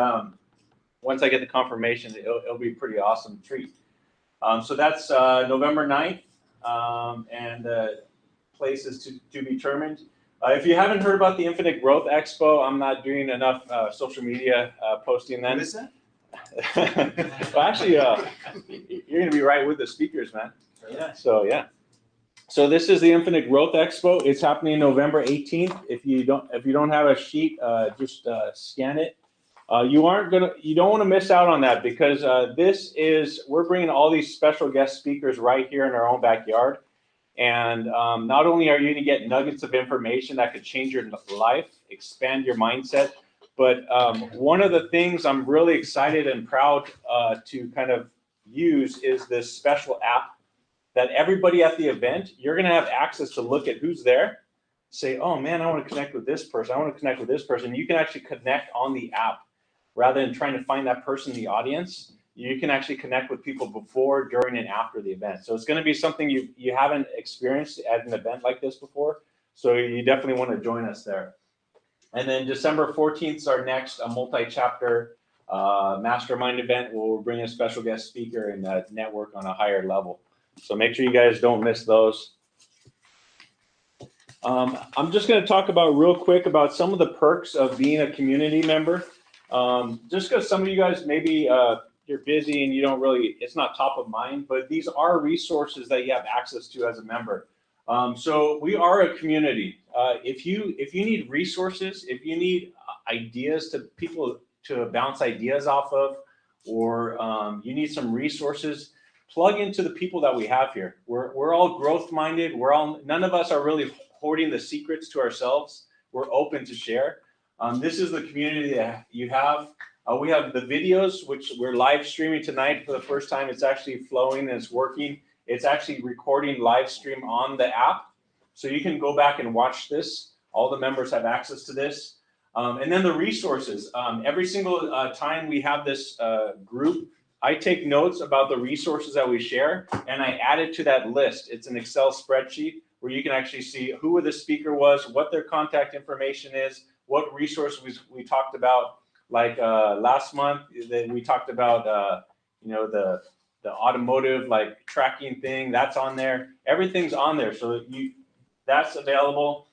once I get the confirmation, it'll be a pretty awesome treat. So that's November 9th, and the place is to be determined. If you haven't heard about the Infinite Growth Expo, I'm not doing enough social media posting then. What is that? Well, actually, you're going to be right with the speakers, man. Yeah. So yeah. So this is the Infinite Growth Expo. It's happening November 18th. If you don't have a sheet, just scan it. You don't want to miss out on that because we're bringing all these special guest speakers right here in our own backyard. And not only are you going to get nuggets of information that could change your life, expand your mindset, But one of the things I'm really excited and proud to kind of use is this special app that everybody at the event, you're going to have access to look at who's there, say, oh man, I want to connect with this person. I want to connect with this person. You can actually connect on the app rather than trying to find that person in the audience. You can actually connect with people before, during, and after the event. So it's going to be something you haven't experienced at an event like this before. So you definitely want to join us there. And then December 14th is our next multi-chapter mastermind event where we'll bring a special guest speaker and network on a higher level. So make sure you guys don't miss those. I'm just going to talk about real quick about some of the perks of being a community member. Just because some of you guys maybe you're busy and you don't really, it's not top of mind, but these are resources that you have access to as a member. So we are a community. If you need resources, if you need ideas to people to bounce ideas off of, or you need some resources, plug into the people that we have here. We're all growth minded. None of us are really hoarding the secrets to ourselves. We're open to share. This is the community that you have. We have the videos, which we're live streaming tonight for the first time. It's actually flowing and it's working. It's actually recording live stream on the app. So you can go back and watch this. All the members have access to this. And then the resources. Every single time we have this group, I take notes about the resources that we share and I add it to that list. It's an Excel spreadsheet where you can actually see who the speaker was, what their contact information is, what resources we talked about. Like last month, then we talked about the automotive like tracking thing. That's on there. Everything's on there, so that's available.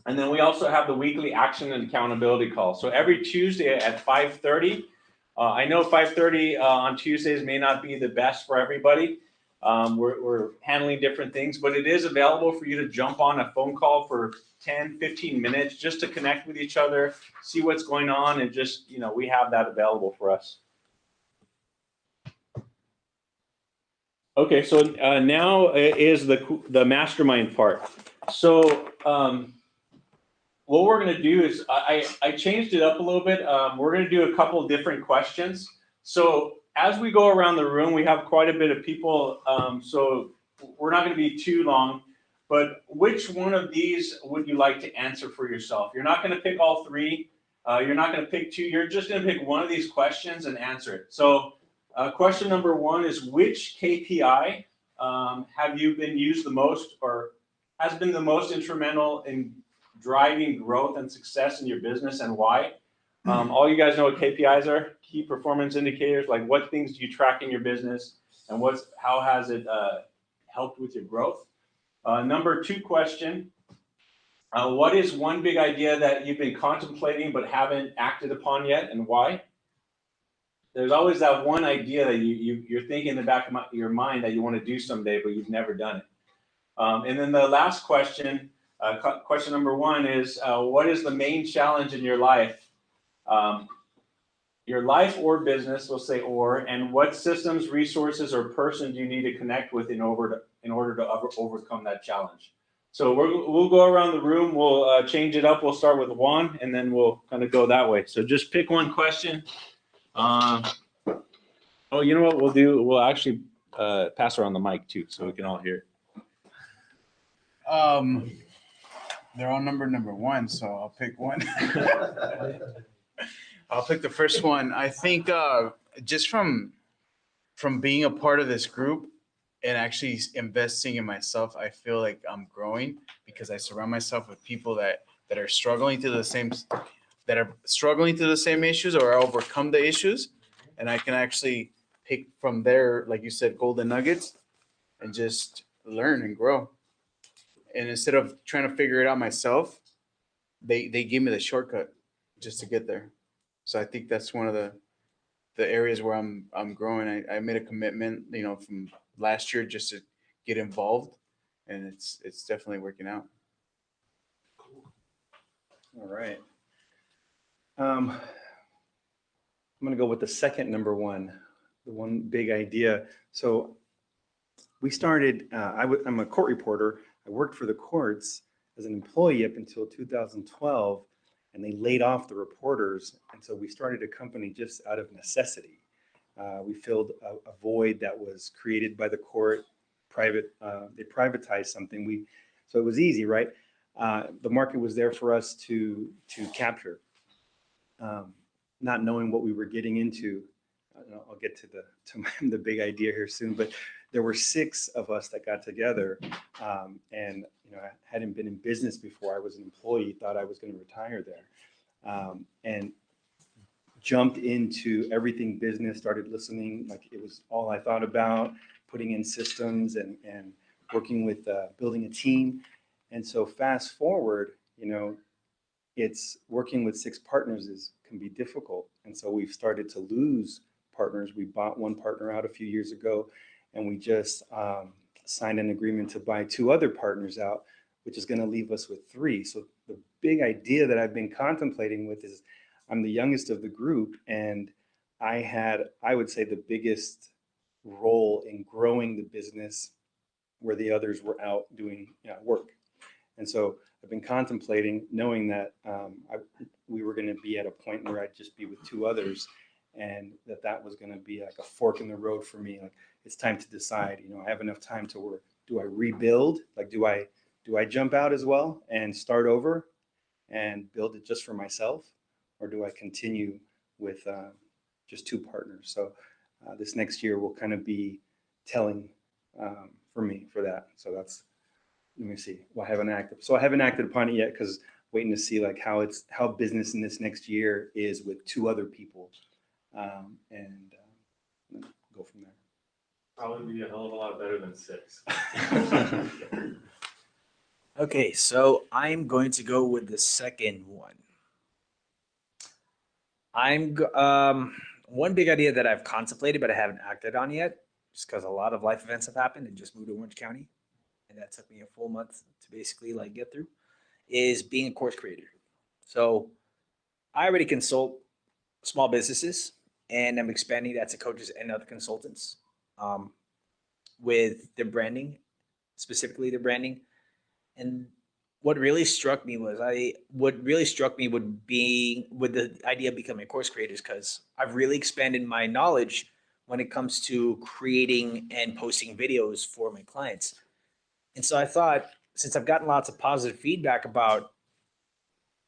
And then we also have the weekly action and accountability call. So every Tuesday at 5:30. I know 5:30 on Tuesdays may not be the best for everybody. We're handling different things, but it is available for you to jump on a phone call for 10, 15 minutes just to connect with each other, see what's going on, and just, we have that available for us. Okay, so now is the mastermind part. So what we're going to do is I changed it up a little bit. We're going to do a couple different questions. So as we go around the room, we have quite a bit of people, so we're not going to be too long. But which one of these would you like to answer for yourself? You're not going to pick all three. You're not going to pick two. You're just going to pick one of these questions and answer it. So question number one is, which KPI have you been used the most or has been the most instrumental in driving growth and success in your business, and why? All you guys know what KPIs are, key performance indicators, like what things do you track in your business and how has it helped with your growth? Number two question, what is one big idea that you've been contemplating but haven't acted upon yet, and why? There's always that one idea that you're thinking in the back of your mind that you want to do someday, but you've never done it. And then the last question, question number one is, what is the main challenge in your life? Your life or business, we'll say or, and what systems, resources, or person do you need to connect with in order to overcome that challenge? So we'll go around the room, we'll change it up. We'll start with Juan, and then we'll kind of go that way. So just pick one question. Oh, you know what we'll do? We'll actually pass around the mic too, so we can all hear it. They're all number one, so I'll pick one. I'll pick the first one. I think just from being a part of this group and actually investing in myself, I feel like I'm growing because I surround myself with people that are struggling to the same issues or overcome the issues, and I can actually pick from their, like you said, golden nuggets and just learn and grow. And instead of trying to figure it out myself, they give me the shortcut just to get there. So I think that's one of the areas where I'm growing. I made a commitment, from last year just to get involved, and it's definitely working out. All right. I'm going to go with the second number one, the one big idea. So we started, I'm a court reporter. I worked for the courts as an employee up until 2012. and they laid off the reporters. And so we started a company just out of necessity. We filled a void that was created by the court. They privatized something. So it was easy, right? The market was there for us to capture. Not knowing what we were getting into, I'll get to the big idea here soon. But there were 6 of us that got together, and I hadn't been in business before. I was an employee, thought I was going to retire there, and jumped into everything business. Started listening like it was all I thought about. Putting in systems and working with building a team. And so fast forward, it's working with 6 partners can be difficult. And so we've started to lose partners. We bought one partner out a few years ago, and we just signed an agreement to buy 2 other partners out, which is going to leave us with 3. So the big idea that I've been contemplating with is I'm the youngest of the group, and I would say, the biggest role in growing the business where the others were out doing work. And so I've been contemplating, knowing that we were going to be at a point where I'd just be with 2 others, and that was going to be like a fork in the road for me. Like, it's time to decide. I have enough time to work. Do I rebuild? Like, do I jump out as well and start over and build it just for myself, or do I continue with just 2 partners? So this next year will kind of be telling for me for that. So that's, let me see. Well, I haven't acted upon it yet, because waiting to see like how business in this next year is with 2 other people, and go from there. Probably be a hell of a lot better than 6. Okay, so I'm going to go with the second one. One big idea that I've contemplated but I haven't acted on yet, just because a lot of life events have happened and just moved to Orange County, and that took me a full month to basically like get through, is being a course creator. So I already consult small businesses, and I'm expanding that to coaches and other consultants with their branding, specifically their branding. And what really struck me with the idea of becoming a course creator is because I've really expanded my knowledge when it comes to creating and posting videos for my clients. And so I thought, since I've gotten lots of positive feedback about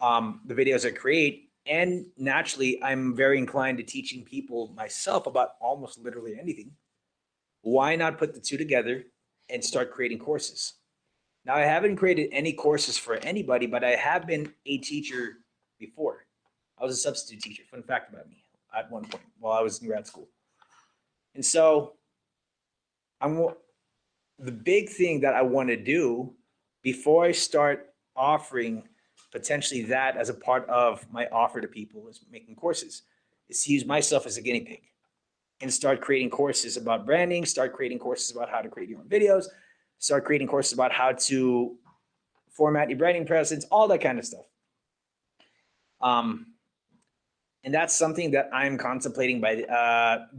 the videos I create, and naturally I'm very inclined to teaching people myself about almost literally anything, why not put the 2 together and start creating courses? Now, I haven't created any courses for anybody, but I have been a teacher before. I was a substitute teacher, fun fact about me, at one point while I was in grad school. And so the big thing that I want to do before I start offering potentially that as a part of my offer to people is making courses, is to use myself as a guinea pig and start creating courses about branding, start creating courses about how to create your own videos, start creating courses about how to format your branding presence, all that kind of stuff. And that's something that I'm contemplating by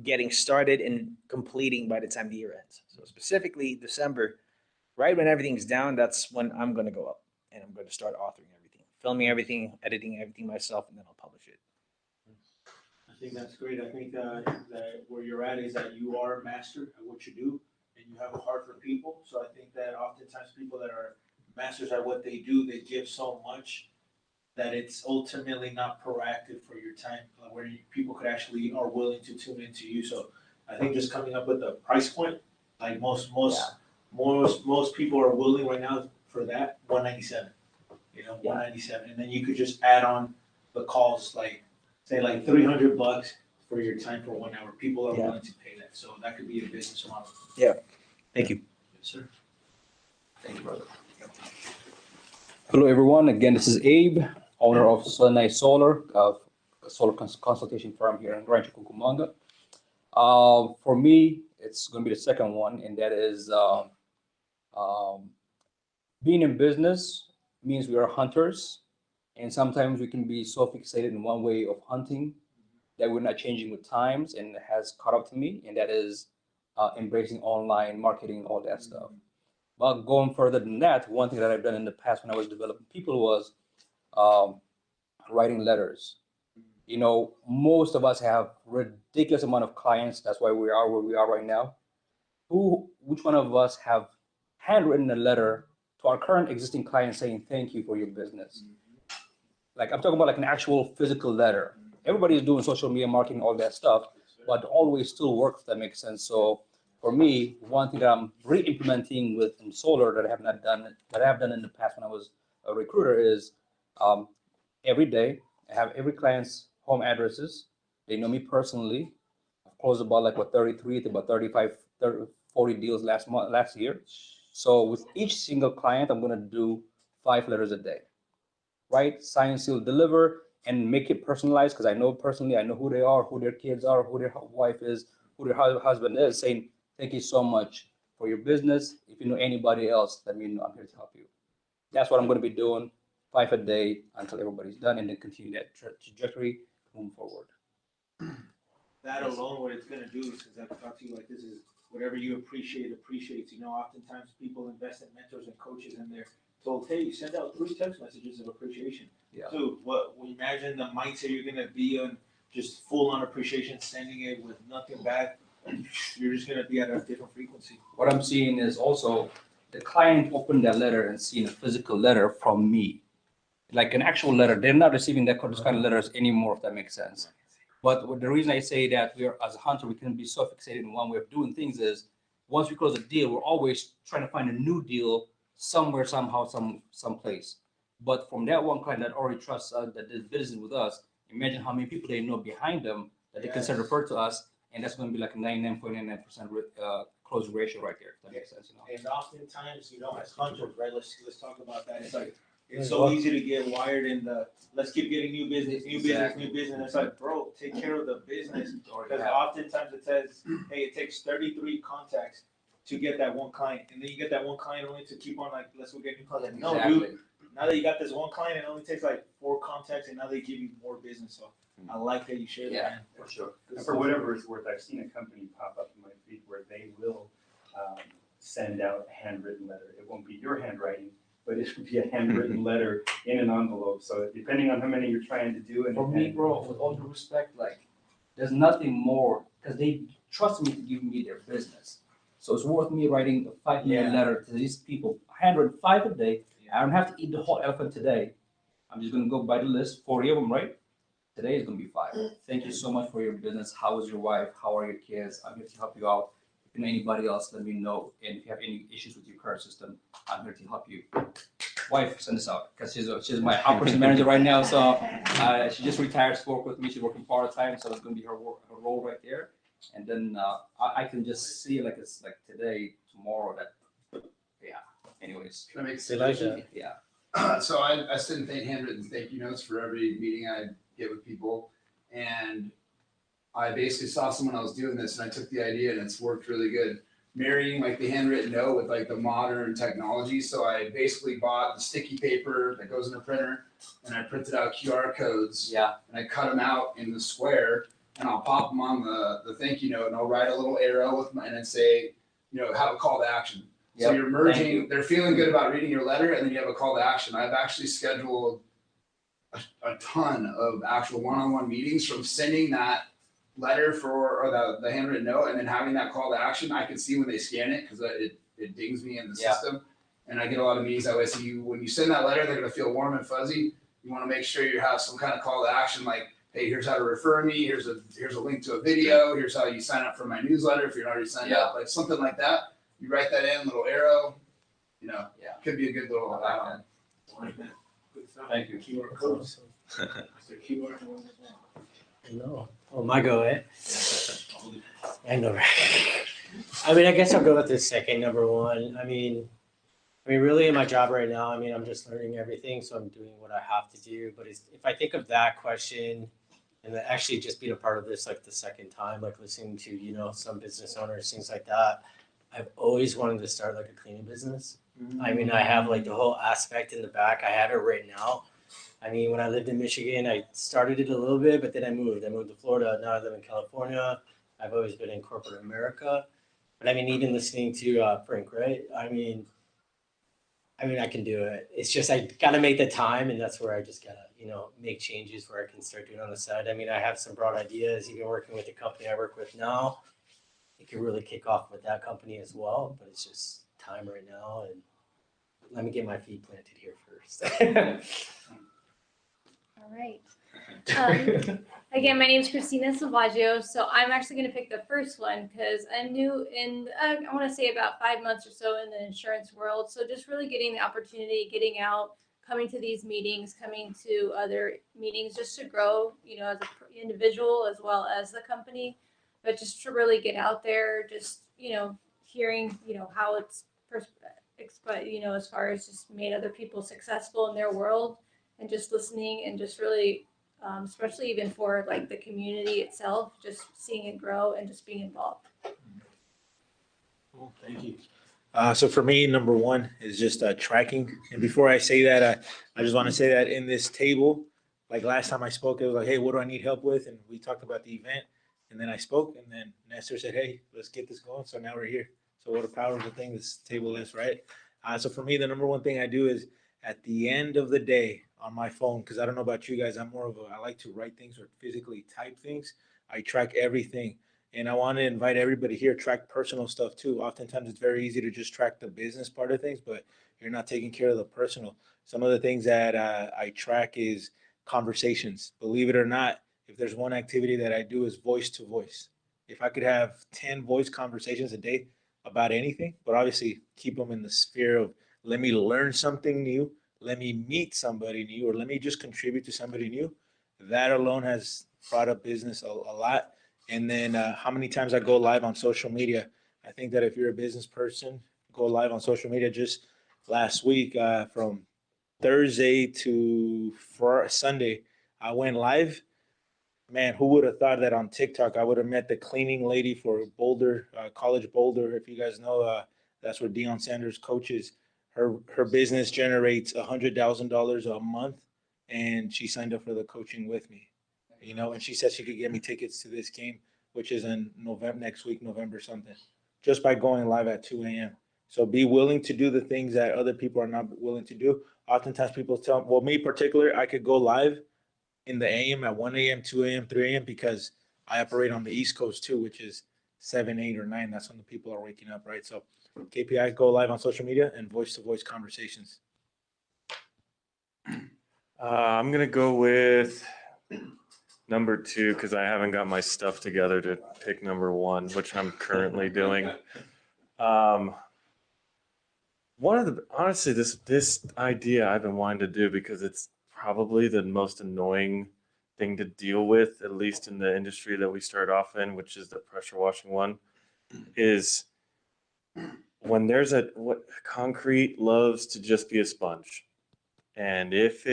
getting started and completing by the time the year ends. So specifically December, right when everything's down, that's when I'm going to go up and I'm going to start authoring everything, filming everything, editing everything myself, and then I'll publish it. I think that's great. I think that where you're at is that you are a master at what you do, and you have a heart for people. So I think that oftentimes people that are masters at what they do, they give so much that it's ultimately not proactive for your time, where people could actually are willing to tune into you. So I think just coming up with a price point, like most people are willing right now for that, $197. $197, and then you could just add on the calls, like say like $300 for your time for 1 hour. People are willing to pay that, so that could be a business model. Yeah. Thank you. Yes, sir. Thank you, brother. Hello, everyone. Again, this is Abe, owner of Sunlight Solar, a solar consultation firm here in Rancho Cucamonga. For me, it's going to be the second one, and that is being in business means we are hunters, and sometimes we can be so fixated in one way of hunting that we're not changing with times, and it has caught up to me, and that is embracing online marketing, all that stuff. But going further than that, one thing that I've done in the past when I was developing people was writing letters. You know, most of us have ridiculous amount of clients. That's why we are where we are right now. Which one of us have handwritten a letter to our current existing clients saying thank you for your business? Like I'm talking about like an actual physical letter. Everybody is doing social media marketing, all that stuff, but always still works, if that makes sense. So for me, one thing that I'm re-implementing within solar that I have not done, that I have done in the past when I was a recruiter is every day I have every client's home addresses. They know me personally. I've closed about like what 33 to about 35, 40 deals last year. So with each single client, I'm gonna do 5 letters a day. Right? Sign, seal, deliver, and make it personalized because I know personally, I know who they are, who their kids are, who their wife is, who their husband is, saying, thank you so much for your business. If you know anybody else, let me know. I'm here to help you. That's what I'm going to be doing, 5 a day until everybody's done, and then continue that trajectory moving forward. That alone, what it's gonna do is, because I've talked to you like this, is whatever you appreciate appreciates. You know, oftentimes people invest in mentors and coaches, and they're told, hey, send out 3 text messages of appreciation. Yeah. Dude, imagine the mindset you're gonna be on, just full on appreciation, sending it with nothing back. You're just gonna be at a different frequency. What I'm seeing is also the client opened that letter and seeing a physical letter from me, like an actual letter. They're not receiving those kind of letters anymore, if that makes sense. But the reason I say that we are, as a hunter, we can be so fixated in one way of doing things is once we close a deal, we're always trying to find a new deal somewhere, somehow, someplace. But from that one client that already trusts us, that does business with us, imagine how many people they know behind them that they can refer to us, and that's going to be like a 99.99% closing ratio right there. If that makes sense, you know. And oftentimes, you know, as hunters, right? Let's talk about that. It's like it's so easy to get wired in the let's keep getting new business. It's like, bro, take care of the business. Because oftentimes it says, hey, it takes 33 contacts to get that one client, and then you get that one client only to keep on like, let's go get new contacts. No, dude. Now that you got this one client, it only takes like 4 contacts, and now they give you more business. So I like that you share that, man. For sure. And for whatever it's worth, I've seen a company pop up in my feed where they will send out a handwritten letter. It won't be your handwriting, but it will be a handwritten letter in an envelope. So depending on how many you're trying to do. For me, bro, with all due respect, like there's nothing more because they trust me to give me their business. So it's worth me writing a 5-minute letter to these people, handwritten 5 a day. I don't have to eat the whole elephant today. I'm just gonna go by the list, 40 of them, right? Today is gonna be 5. Thank you so much for your business. How is your wife? How are your kids? I'm here to help you out. If you know anybody else, let me know. And if you have any issues with your current system, I'm here to help you. Wife, send this out because she's my operation manager right now. So she just retired to work with me. She's working part-time, so it's gonna be her role right there. And then I can just see like it's like today, tomorrow. Anyways, Can I make a suggestion? Yeah. So I send handwritten thank you notes for every meeting I get with people, and I basically saw someone else doing this, and I took the idea, and it's worked really good. Marrying like the handwritten note with like the modern technology. So I basically bought the sticky paper that goes in a printer, and I printed out QR codes. Yeah. And I cut them out in the square, and I'll pop them on the thank you note, and I'll write a little arrow with and then say, have a call to action. So you're merging, they're feeling good about reading your letter, and then you have a call to action. I've actually scheduled a ton of actual one-on-one meetings from sending that letter or the handwritten note and then having that call to action. I can see when they scan it because it dings me in the system. And I get a lot of meetings that way. So when you send that letter, they're going to feel warm and fuzzy. You want to make sure you have some kind of call to action like, hey, here's how to refer me. Here's a link to a video. Here's how you sign up for my newsletter if you're not already signed up. Like something like that. You write that in, little arrow, could be a good little add-on. Thank you. QR codes. No. Oh, my go, eh? I know, right? I mean, I guess I'll go with the second number one. I mean, really in my job right now, I'm just learning everything, so I'm doing what I have to do. But if I think of that question and that actually just being a part of this, like the second time, like listening to, some business owners, things like that, I've always wanted to start like a cleaning business. I have like the whole aspect in the back. I have it right now. When I lived in Michigan, I started it a little bit, but then I moved to Florida. Now I live in California. I've always been in corporate America. But even listening to Frank, right? I can do it. It's just I got to make the time, and that's where I just got to make changes where I can start doing on the side. I mean, I have some broad ideas, even working with the company I work with now. It could really kick off with that company as well, but it's just time right now, and let me get my feet planted here first. All right. Again, my name is Christina Salvaggio. So I'm actually going to pick the first one because I'm new in, I want to say about 5 months or so in the insurance world. So just really getting the opportunity, getting out, coming to these meetings, coming to other meetings just to grow, as an individual as well as the company. But just to really get out there, just, hearing, how it's, as far as just made other people successful in their world and just listening and just really especially even for like the community itself, just seeing it grow and just being involved. Cool, thank you. So for me, number one is just tracking. And before I say that, I just want to say that in this table, like last time I spoke, it was like, hey, what do I need help with? And we talked about the event. And then I spoke, and then Nestor said, hey, let's get this going. So now we're here. So what a powerful thing this table is, right? So for me, the number one thing I do is at the end of the day on my phone, because I don't know about you guys, I like to write things or physically type things. I track everything. And I want to invite everybody here, track personal stuff too. Oftentimes it's very easy to just track the business part of things, but you're not taking care of the personal. Some of the things that I track is conversations. Believe it or not, if there's one activity that I do is voice to voice. If I could have 10 voice conversations a day about anything, but obviously keep them in the sphere of let me learn something new, let me meet somebody new, or let me just contribute to somebody new. That alone has brought up business a lot. And then how many times I go live on social media. I think that if you're a business person, go live on social media. Just last week from Thursday to Sunday, I went live. Man, who would have thought that on TikTok I would have met the cleaning lady for Boulder, College Boulder. If you guys know, that's where Deion Sanders coaches. Her business generates $100,000 a month, and she signed up for the coaching with me. And she said she could get me tickets to this game, which is in November next week, November something, just by going live at 2 a.m. So be willing to do the things that other people are not willing to do. Oftentimes people tell, well, me particular, I could go live in the AM at 1 a.m., 2 a.m., 3 a.m. because I operate on the East Coast too, which is 7, 8, or 9. That's when the people are waking up, right? So KPI, go live on social media and voice-to-voice conversations. I'm going to go with number 2 because I haven't got my stuff together to pick number 1, which I'm currently doing. Honestly, this idea I've been wanting to do because it's probably the most annoying thing to deal with, at least in the industry that we start off in, which is the pressure washing one, is when there's what concrete loves to just be a sponge. And if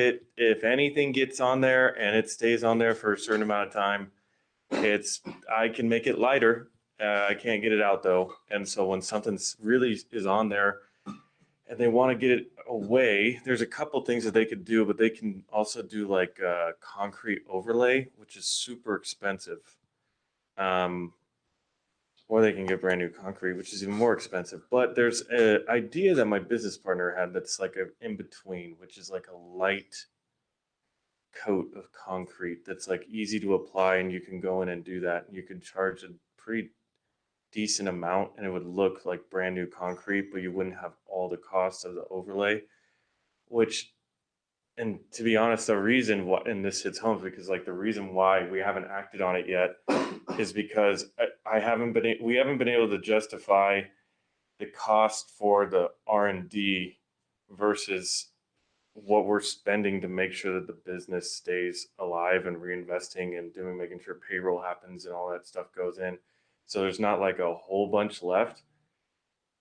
anything gets on there and it stays on there for a certain amount of time, I can make it lighter. I can't get it out though. And so when something really is on there and they want to get it away, there's a couple things that they could do, but they can also do like concrete overlay, which is super expensive. Or they can get brand new concrete, which is even more expensive. But there's an idea that my business partner had that's like an in-between, which is like a light coat of concrete that's like easy to apply, and you can go in and do that. And you can charge a pretty decent amount and it would look like brand new concrete, but you wouldn't have all the costs of the overlay, and to be honest, the reason why, and this hits home because like the reason why we haven't acted on it yet is because we haven't been able to justify the cost for the R&D versus what we're spending to make sure that the business stays alive and reinvesting and making sure payroll happens and all that stuff goes in. So there's not like a whole bunch left,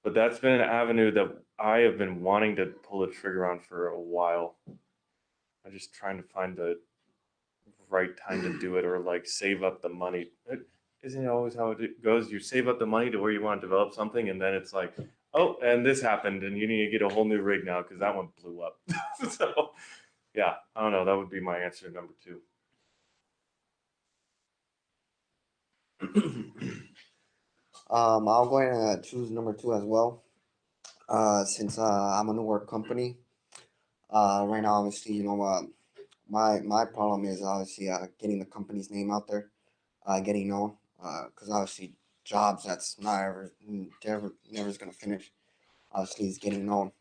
but that's been an avenue that I have been wanting to pull the trigger on for a while. I'm just trying to find the right time to do it or like save up the money. Isn't it always how it goes? You save up the money to where you want to develop something and then it's like, oh, and this happened and you need to get a whole new rig now because that one blew up. So yeah, I don't know. That would be my answer to number 2. I'm going to choose number 2 as well. Since I'm a newer company, right now, obviously, my problem is obviously getting the company's name out there, getting known. Because obviously jobs that's never is gonna finish. Obviously, is getting known.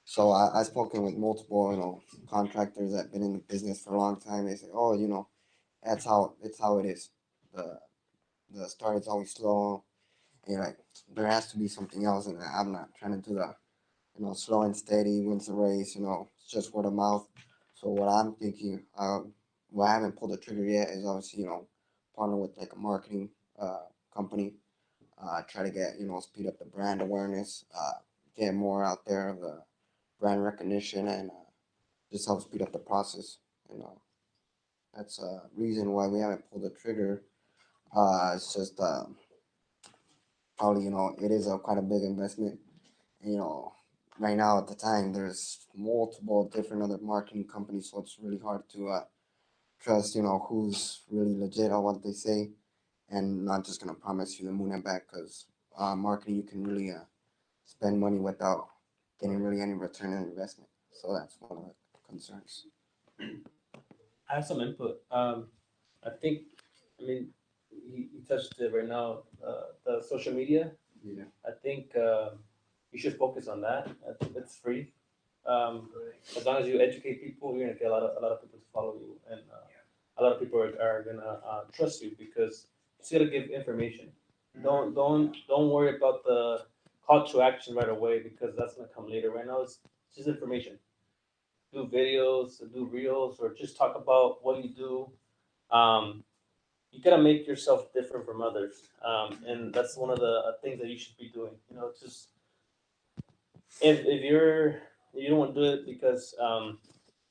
So I've spoken with multiple, contractors that been in the business for a long time. They say, oh, it's how it is. The the start is always slow. And you're like, there has to be something else, and I'm not trying to do that. Slow and steady wins the race. It's just word of mouth. So what I'm thinking, well, I haven't pulled the trigger yet, is obviously partner with like a marketing company, try to get speed up the brand awareness, get more out there of the brand recognition, and just help speed up the process. That's a reason why we haven't pulled the trigger. It's just probably it is a quite a big investment. Right now at the time there's multiple different other marketing companies, so it's really hard to trust who's really legit on what they say, and not just gonna promise you the moon and back, because marketing you can really spend money without getting really any return on investment. So that's one of the concerns. I have some input. I think, I mean, you touched it right now, the social media. Yeah. I think you should focus on that. I think it's free. As long as you educate people, you're gonna get a lot of people to follow you, and a lot of people are gonna trust you, because you just gotta give information. Don't worry about the call to action right away, because that's gonna come later. Right now, it's just information. Do videos, do reels, or just talk about what you do. You gotta make yourself different from others, and that's one of the things that you should be doing. Just if you don't want to do it because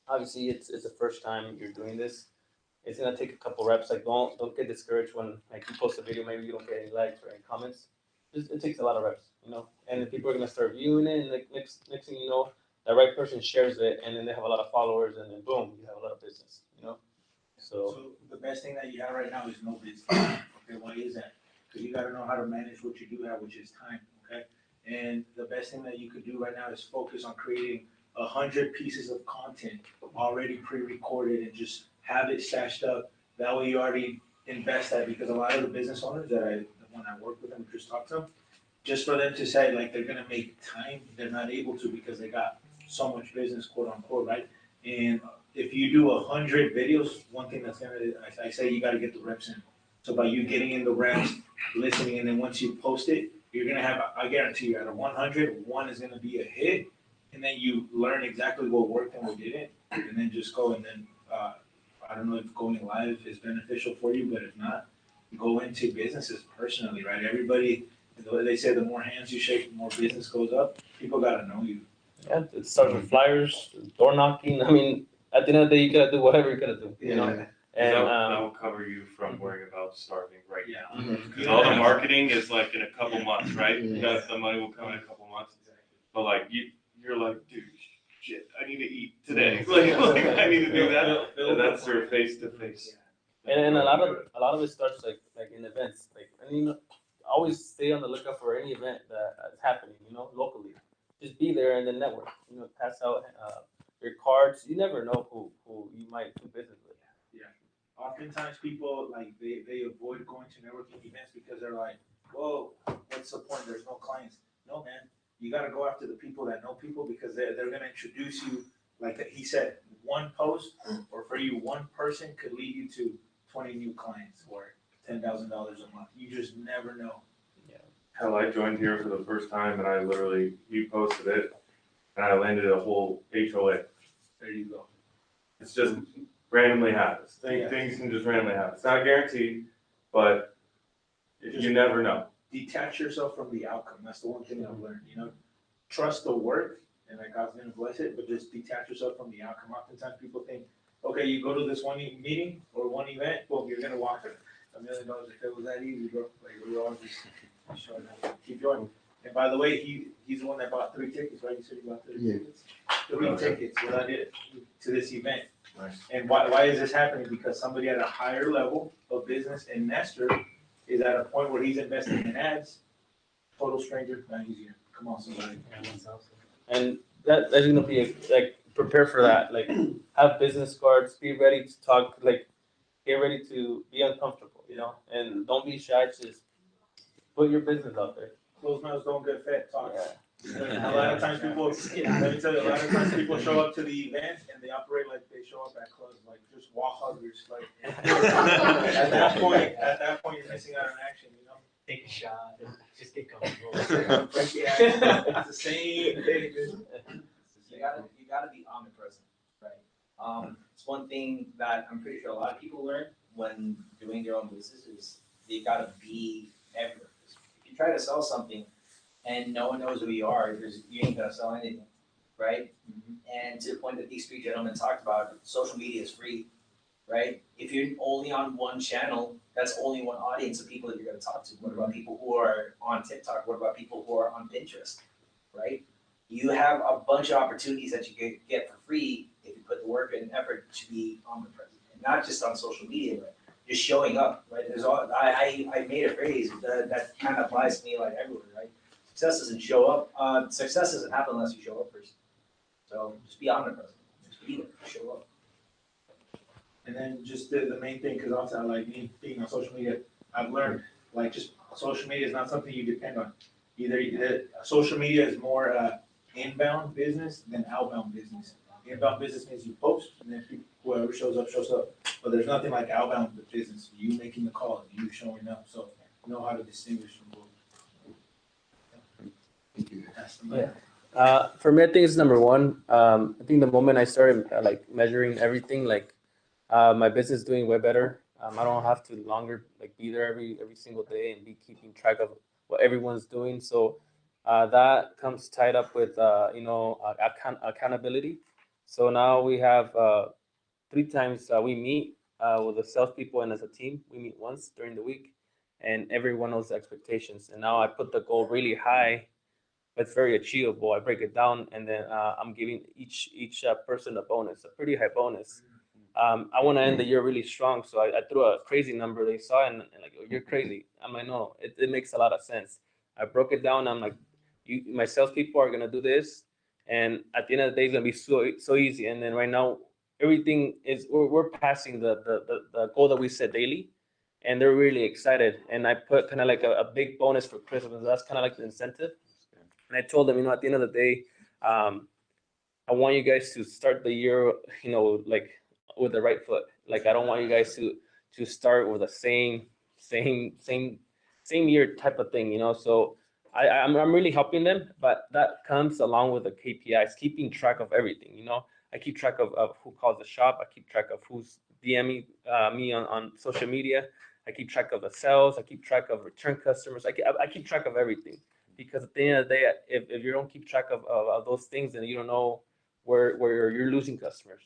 obviously it's the first time you're doing this. It's gonna take a couple reps. Like don't get discouraged when like you post a video, maybe you don't get any likes or any comments. It takes a lot of reps, and then people are gonna start viewing it, and like next thing you know, the right person shares it, and then they have a lot of followers, and then boom, you have a lot of business. So the best thing that you have right now is no business. Okay, why is that? Because you got to know how to manage what you do have, which is time. Okay, and the best thing that you could do right now is focus on creating 100 pieces of content already pre-recorded, and just have it stashed up. That way, you already invest that, because a lot of the business owners when I work with them, just talk to them, just for them to say like they're gonna make time, they're not able to, because they got so much business, quote unquote, right? And if you do 100 videos, one thing that's I say you got to get the reps in. So by you getting in the reps, listening, and then once you post it, you're gonna have, I guarantee you, out of 100, one is gonna be a hit, and then you learn exactly what worked and what didn't, and then just go. And then I don't know if going live is beneficial for you, but if not, go into businesses personally, right? Everybody, they say the more hands you shake, the more business goes up. People got to know you. Yeah, it starts with flyers, door knocking. I mean, at the end of the day, you gotta do whatever you gotta do. And that will cover you from worrying about starting right now. Mhm. Because all the marketing is like in a couple months, right? That's the money will come in a couple months. But like you're like, dude, shit, I need to eat today. Like I need to do that. And that's your face to face. And a lot of it starts like in events. Like, and always stay on the lookout for any event that's happening. Locally. Just be there and then network. Pass out your cards. You never know who you might do business with. Yeah. Oftentimes people like they avoid going to networking events because they're like, whoa, what's the point? There's no clients. No, man. You got to go after the people that know people, because they're going to introduce you. Like he said, one post or for you, one person could lead you to 20 new clients or $10,000 a month. You just never know. Hell, I joined here for the first time, and I literally, he posted it, and I landed a whole HOA. There you go. It's just randomly happens. Things can just randomly happen. It's not guaranteed, but you never know. Detach yourself from the outcome. That's the one thing I've learned. Trust the work, and that God's gonna bless it, but just detach yourself from the outcome. Oftentimes people think, okay, you go to this one meeting or one event, boom, you're gonna walk $1 million. If it was that easy, bro, like we all just keep going. And by the way, he's the one that bought 3 tickets, right? You said he bought 3 tickets. 3 tickets what I did to this event. Nice. And why is this happening? Because somebody at a higher level of business, and Nestor is at a point where he's investing in ads. Total stranger, not easier. Come on, somebody. And that's gonna be like prepare for that. Like have business cards, be ready to talk, like get ready to be uncomfortable, you know, and don't be shy. Just put your business out there. Closed mouths don't get fed. Talk. Yeah. A lot of times people, let me tell you, a lot of times people show up to the event and they operate like they show up at clubs, like just wall huggers. Like at that point, you're missing out on action. You know, Take a shot. Just get comfortable. it's the same thing. You gotta be omnipresent, right? It's one thing that I'm pretty sure a lot of people learn when doing their own business is you gotta be everywhere. If you try to sell something and no one knows who you are, you ain't gonna sell anything, right? And to the point that these three gentlemen talked about, social media is free, right? If you're only on one channel, that's only one audience of people that you're gonna talk to. What about people who are on TikTok? What about people who are on Pinterest, right? You have a bunch of opportunities that you get for free if you put the work and effort to be omnipresent, and not just on social media, but just showing up, right? I made a phrase that kind of applies to me like everywhere, right? Success doesn't show up. Success doesn't happen unless you show up first. So just be omnipresent. Just be there. Show up. And then just the main thing, because also like me being on social media, I've learned like just social media is not something you depend on. Either social media is more inbound business than outbound business. Inbound business means you post and then whoever shows up, shows up. But there's nothing like outbound business. You making the call, you showing up. So know how to distinguish from both. Yeah. For me, I think it's number one. I think the moment I started like measuring everything, like my business is doing way better. I don't have to longer like be there every single day and be keeping track of what everyone's doing. So that comes tied up with accountability. So now we have 3 times we meet with the salespeople and as a team. We meet once during the week, and everyone knows the expectations. And now I put the goal really high, but it's very achievable. I break it down, and then I'm giving each person a bonus, a pretty high bonus. I want to end the year really strong, so I threw a crazy number. They saw it and like, oh, you're crazy. I'm like, no, it makes a lot of sense. I broke it down. I'm like, my salespeople are gonna do this, and at the end of the day, it's gonna be so easy. And then right now, everything is we're passing the goal that we set daily, and they're really excited. And I put kind of like a big bonus for Christmas. That's kind of like the incentive. And I told them, at the end of the day, I want you guys to start the year, like with the right foot. Like I don't want you guys to start with the same year type of thing, So I'm really helping them, but that comes along with the KPIs, keeping track of everything, I keep track of who calls the shop. I keep track of who's DMing me on social media. I keep track of the sales. I keep track of return customers. I keep track of everything, because at the end of the day, if you don't keep track of those things, then you don't know where you're losing customers,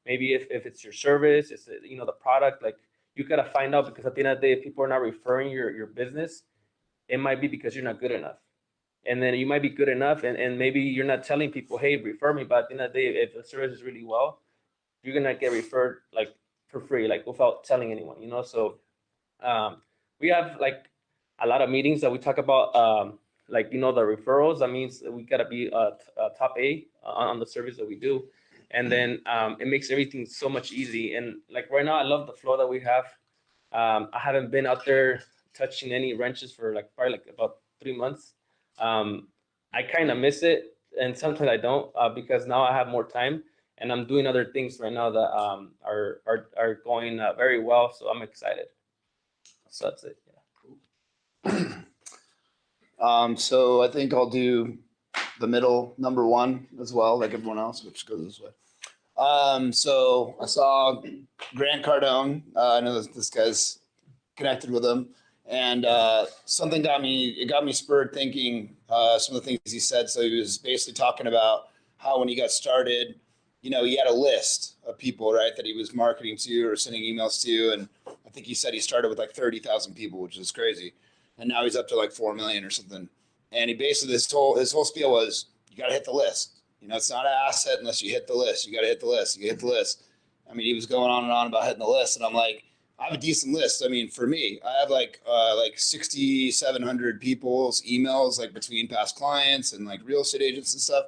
Maybe if it's your service, it's the product, like you gotta find out, because at the end of the day, if people are not referring your business, it might be because you're not good enough. And then you might be good enough, and maybe you're not telling people, hey, refer me. But at the end of the day, if the service is really well, you're gonna get referred like for free, like without telling anyone, So we have like a lot of meetings that we talk about, like the referrals. That means we gotta be top A on the service that we do, and then it makes everything so much easy. And like right now, I love the flow that we have. I haven't been out there touching any wrenches for probably about 3 months. I kind of miss it, and sometimes I don't, because now I have more time, and I'm doing other things right now that are going very well. So I'm excited. So that's it. So I think I'll do the middle number 1 as well, like everyone else, which goes this way. So I saw Grant Cardone. I know this guy's connected with him, and something got me spurred thinking some of the things he said. So he was basically talking about how when he got started, he had a list of people, right, that he was marketing to or sending emails to, and I think he said he started with like 30,000 people, which is crazy, and now he's up to like 4 million or something. And he basically his whole spiel was, you got to hit the list. It's not an asset unless you hit the list. You got to hit the list. You hit the list. I mean, he was going on and on about hitting the list, and I'm like, I have a decent list. I mean, for me, I have like 6,700 people's emails, like between past clients and like real estate agents and stuff.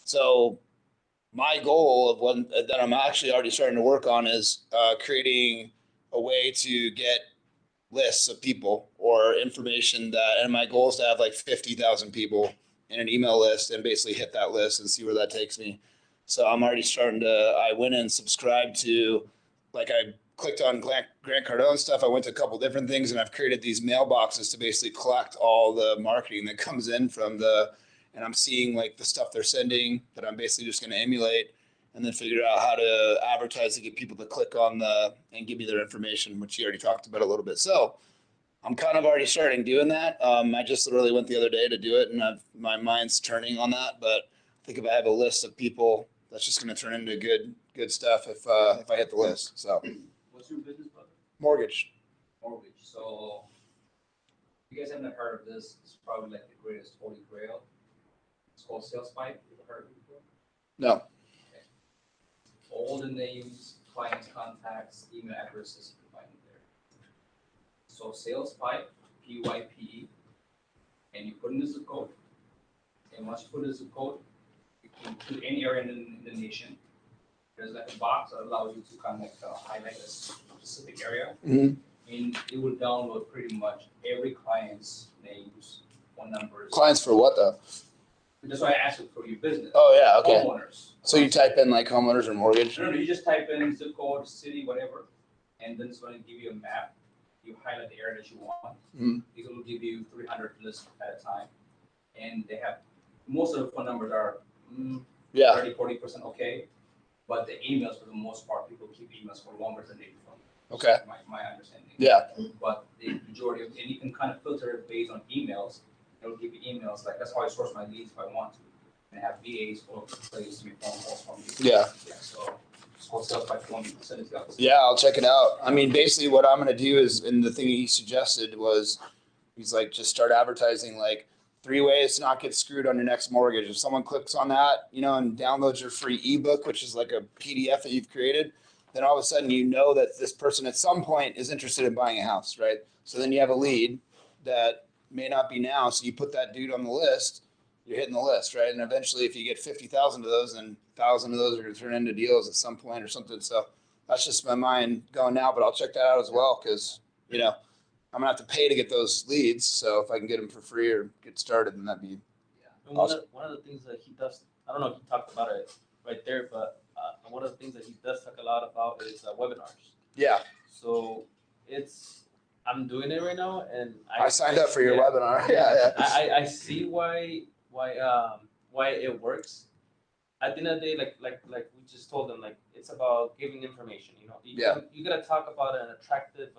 So my goal of one that I'm actually already starting to work on is creating a way to get lists of people or information and my goal is to have like 50,000 people in an email list and basically hit that list and see where that takes me. So I'm already I went and subscribed to, like I clicked on Grant Cardone stuff. I went to a couple different things and I've created these mailboxes to basically collect all the marketing that comes in and I'm seeing like the stuff they're sending that I'm basically just going to emulate and then figure out how to advertise to get people to click on and give me their information, which you already talked about a little bit. So I'm kind of already starting doing that. I just literally went the other day to do it and my mind's turning on that. But I think if I have a list of people, that's just going to turn into good stuff if I hit the list. So What's your business, brother? mortgage. Mortgage. So if you guys haven't heard of this, it's probably like the greatest holy grail. It's called Sales Pipe. You ever heard of it before? No. All the names, clients, contacts, email addresses, you can find it there. So Sales Pipe, PYPE, and you put in the zip code. And once you put in the zip code, you can put any area in the nation. There's like a box that allows you to kind of highlight a specific area. Mm-hmm. And it will download pretty much every client's names, phone numbers. Clients for what though? That's why I asked you for your business. Oh yeah, okay. Homeowners. So you type in like homeowners or mortgage? No, you just type in zip code, city, whatever, and then it's going to give you a map. You highlight the area that you want. Mm-hmm. It will give you 300 lists at a time. And they have, most of the phone numbers are 30, 40% okay. But the emails, for the most part, people keep emails for longer than they phone. Okay. My understanding. Yeah. But the majority of, and you can kind of filter it based on emails. It'll give you emails, like that's how I source my leads if I want to. And have VAs or places to be phone calls from me. Yeah. So it's called Sales by Phone. Send it out. Yeah, I'll check it out. I mean, basically what I'm going to do is, and the thing he suggested was, he's like, just start advertising like 3 ways to not get screwed on your next mortgage. If someone clicks on that, and downloads your free ebook, which is like a PDF that you've created, then all of a sudden that this person at some point is interested in buying a house, right? So then you have a lead that may not be now. So you put that dude on the list, you're hitting the list, right? And eventually if you get 50,000 of those, then 1,000 of those are going to turn into deals at some point or something. So that's just my mind going now, but I'll check that out as well. Cause I'm gonna have to pay to get those leads. So if I can get them for free or get started, then that'd be awesome. One of the things that he does, I don't know if he talked about it right there, but one of the things that he does talk a lot about is webinars. Yeah. So I'm doing it right now, and I signed up for your webinar. Yeah. I see why it works. At the end of the day, like we just told them, like it's about giving information. You gotta talk about an attractive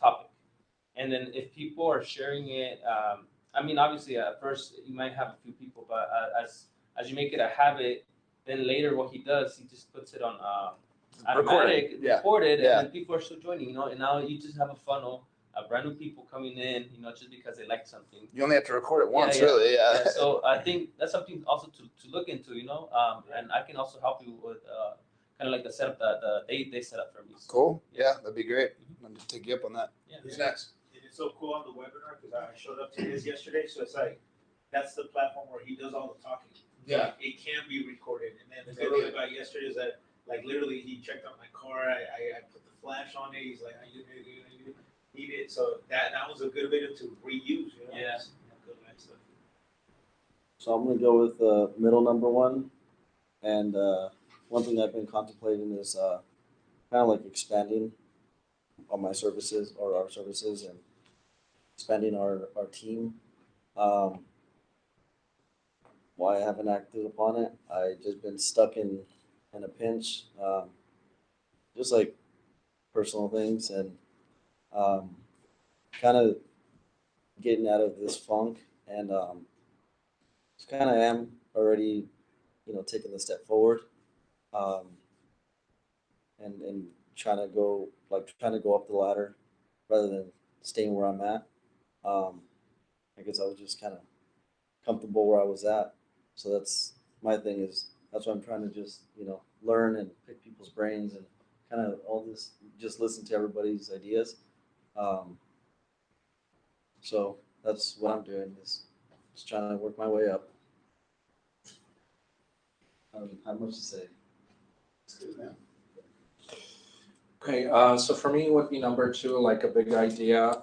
topic, and then if people are sharing it, I mean, obviously at first you might have a few people, but as you make it a habit, then later what he does, he just puts it on automatic, recorded, and then people are still joining. And now you just have a funnel. Brand new people coming in, just because they like something. You only have to record it once, really. Yeah. So I think that's something also to look into, and I can also help you with kind of like the setup that they set up for me. So, cool. Yeah, that'd be great. I'm gonna take you up on that. Yeah. Who's next? And it's so cool on the webinar because I showed up to his yesterday, so it's like that's the platform where he does all the talking. Yeah. It can be recorded, and then the good thing about yesterday is that like literally he checked out my car. I put the flash on it. He's like, I need it. So that was a good way to reuse. Yeah. Good stuff. So I'm gonna go with middle number one, and one thing I've been contemplating is kind of like expanding on my services or our services and expanding our team. Why I haven't acted upon it? I just been stuck in a pinch, just like personal things and kind of getting out of this funk and just kind of am already, taking the step forward and trying to go up the ladder rather than staying where I'm at. I guess I was just kind of comfortable where I was at. So that's my thing that's why I'm trying to just, learn and pick people's brains and kind of all this, just listen to everybody's ideas. So that's what I'm doing is just trying to work my way up. I don't have much to say. Okay, so for me, it would be number two, like a big idea.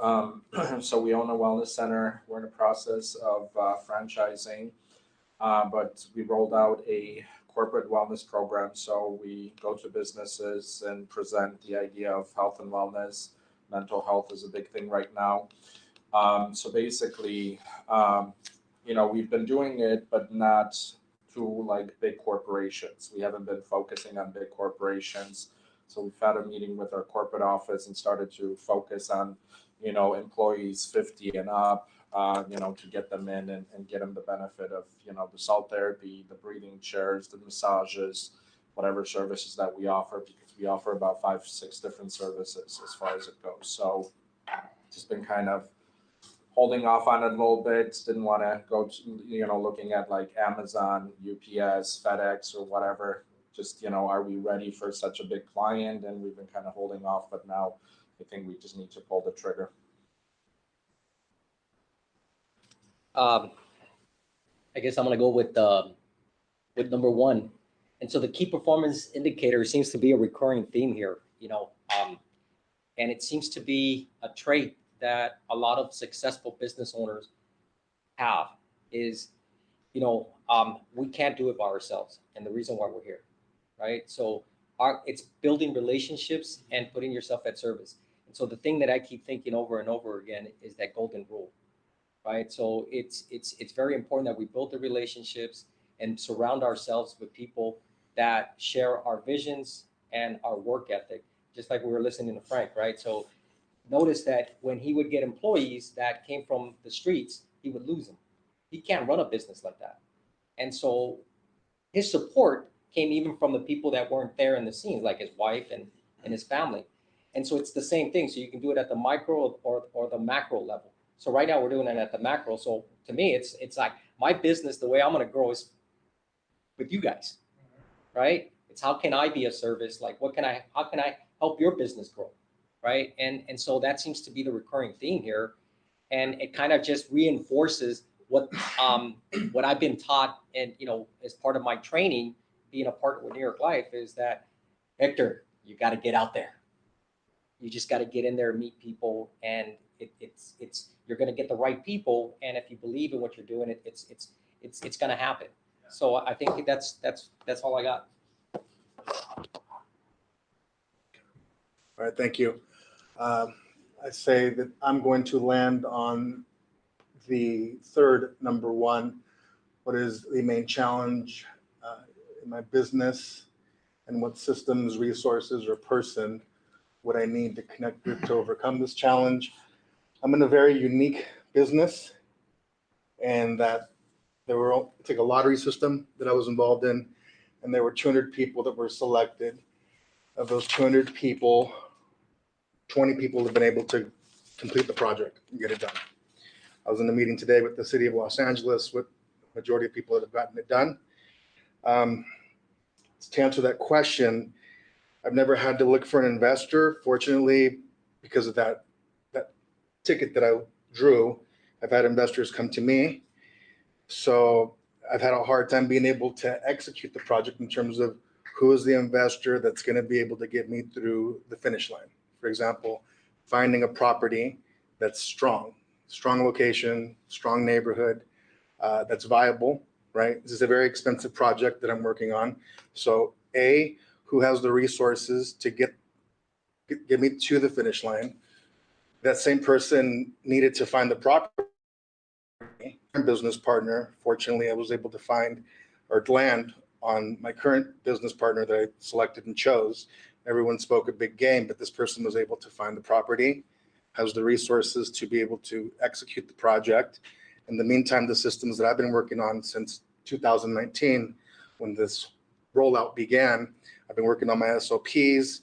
So we own a wellness center. We're in the process of franchising, but we rolled out a corporate wellness program. So we go to businesses and present the idea of health and wellness. Mental health is a big thing right now. So basically, we've been doing it, but not to like big corporations. We haven't been focusing on big corporations. So we've had a meeting with our corporate office and started to focus on, employees 50 and up, to get them in and get them the benefit of, the salt therapy, the breathing chairs, the massages, whatever services that we offer, because we offer about 5-6 different services as far as it goes. So just been kind of holding off on it a little bit. Didn't want to go to, looking at like Amazon, UPS, FedEx, or whatever. Just, are we ready for such a big client? And we've been kind of holding off, but now I think we just need to pull the trigger. I guess I'm gonna go with number one. And so the key performance indicator seems to be a recurring theme here, and it seems to be a trait that a lot of successful business owners have is, we can't do it by ourselves. And the reason why we're here, right? So it's building relationships and putting yourself at service. And so the thing that I keep thinking over and over again is that golden rule, right? So it's very important that we build the relationships and surround ourselves with people that share our visions and our work ethic, just like we were listening to Frank, right? So notice that when he would get employees that came from the streets, he would lose them. He can't run a business like that. And so his support came even from the people that weren't there in the scenes, like his wife and his family. And so it's the same thing. So you can do it at the micro or the macro level. So right now we're doing it at the macro. So to me, it's like my business, the way I'm going to grow is with you guys, right? It's how can I be of service? Like how can I help your business grow? Right. And so that seems to be the recurring theme here. And it kind of just reinforces what I've been taught and, as part of my training, being a partner with New York Life, is that, Hector, you got to get out there. You just got to get in there and meet people, and you're going to get the right people. And if you believe in what you're doing, it's going to happen. So I think that's all I got. All right, thank you. I say that I'm going to land on the third number one. What is the main challenge in my business, and what systems, resources, or person would I need to connect with to overcome this challenge? I'm in a very unique business, and that it's like a lottery system that I was involved in, and there were 200 people that were selected. Of those 200 people, 20 people have been able to complete the project and get it done. I was in a meeting today with the city of Los Angeles with the majority of people that have gotten it done. To answer that question, I've never had to look for an investor. Fortunately, because of that ticket that I drew, I've had investors come to me. So I've had a hard time being able to execute the project in terms of who is the investor that's going to be able to get me through the finish line. For example, finding a property that's strong location, strong neighborhood, that's viable, right? This is a very expensive project that I'm working on. So who has the resources to get me to the finish line? That same person needed to find the property. My business partner, fortunately, I was able to find or land on my current business partner that I selected and chose. Everyone spoke a big game, but this person was able to find the property, has the resources to be able to execute the project. In the meantime, the systems that I've been working on since 2019, when this rollout began, I've been working on my SOPs.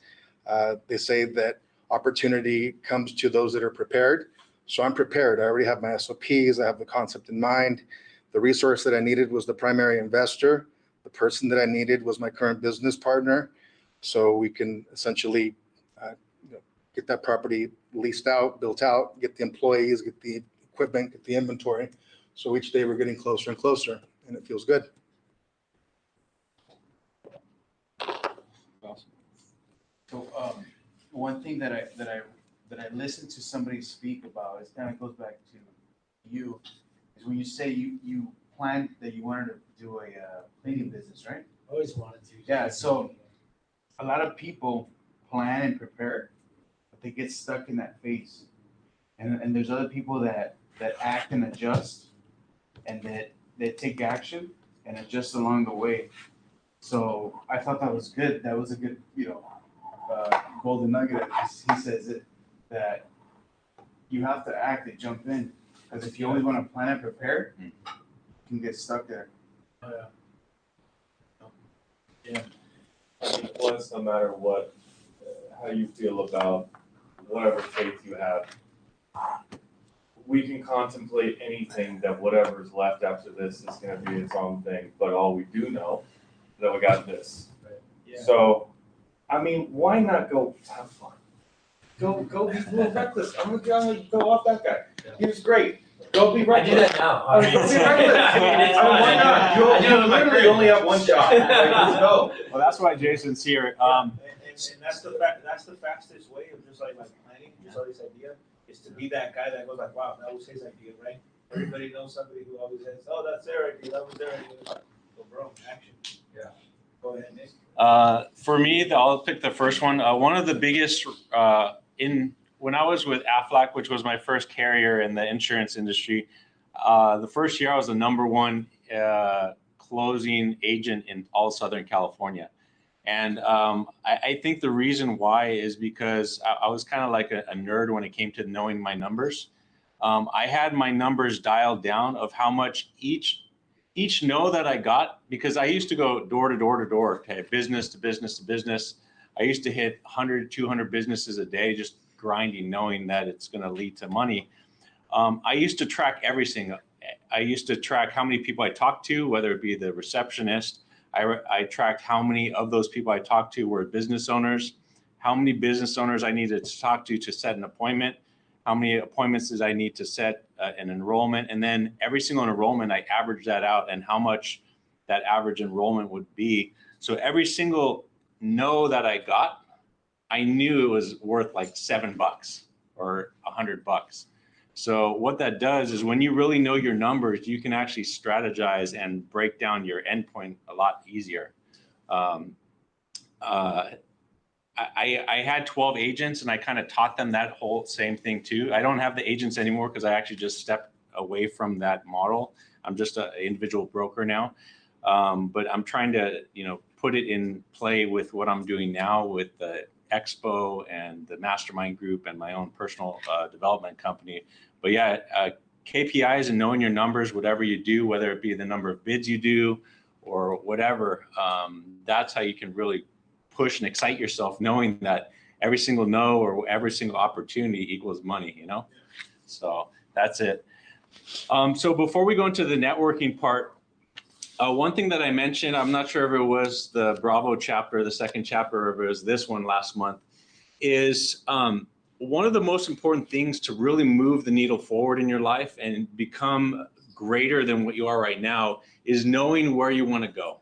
They say that opportunity comes to those that are prepared. So I'm prepared. I already have my SOPs. I have the concept in mind. The resource that I needed was the primary investor. The person that I needed was my current business partner. So we can essentially get that property leased out, built out, get the employees, get the equipment, get the inventory. So each day we're getting closer and closer, and it feels good. So one thing that I listened to somebody speak about, it kind of goes back to you, is when you say you planned that you wanted to do a cleaning business, right? Always wanted to. Yeah. So a lot of people plan and prepare, but they get stuck in that phase, and there's other people that act and adjust, and that they take action and adjust along the way. So I thought that was good. That was a good, golden nugget. He says it, that you have to act and jump in, because if you always want to plan and prepare, you can get stuck there. Oh, yeah. Yeah. I mean, plus, no matter what, how you feel about whatever faith you have, we can contemplate anything that whatever's left after this is going to be its own thing. But all we do know is that we got this. Right. Yeah. So, I mean, why not go have fun? Go be a little reckless. I'm gonna go off that guy. He was great. Go be reckless. I do that now. I mean, go be reckless. I mean, why not? You literally only have one shot. Like, let's go. Well, that's why Jason's here. And that's the fastest way of just like planning, just all this idea, is to be that guy that goes like, wow, that was his idea, right? Everybody knows somebody who always says, oh, that's their idea, that was their idea. So bro, action. Yeah. Go ahead, Nick. For me, I'll pick the first one. One of the biggest when I was with Aflac, which was my first carrier in the insurance industry, the first year I was the #1 closing agent in all Southern California. And I think the reason why is because I was kind of like a nerd when it came to knowing my numbers. I had my numbers dialed down of how much each no that I got, because I used to go door to door to door, okay, business to business to business. I used to hit 100, 200 businesses a day, just grinding, knowing that it's going to lead to money. I used to track everything. I used to track how many people I talked to, whether it be the receptionist. I tracked how many of those people I talked to were business owners, how many business owners I needed to talk to set an appointment, how many appointments did I need to set an enrollment, and then every single enrollment, I averaged that out and how much that average enrollment would be. So every single no that I got, I knew it was worth like $7 or $100. So what that does is when you really know your numbers, you can actually strategize and break down your endpoint a lot easier. I had 12 agents and I kind of taught them that whole same thing too. I don't have the agents anymore because I actually just stepped away from that model. I'm just an individual broker now. But I'm trying to, put it in play with what I'm doing now with the Expo and the Mastermind group and my own personal development company. But yeah, KPIs and knowing your numbers, whatever you do, whether it be the number of bids you do or whatever, that's how you can really push and excite yourself, knowing that every single no or every single opportunity equals money, So that's it. So before we go into the networking part, one thing that I mentioned, I'm not sure if it was the Bravo chapter, the second chapter, or if it was this one last month, is one of the most important things to really move the needle forward in your life and become greater than what you are right now is knowing where you want to go.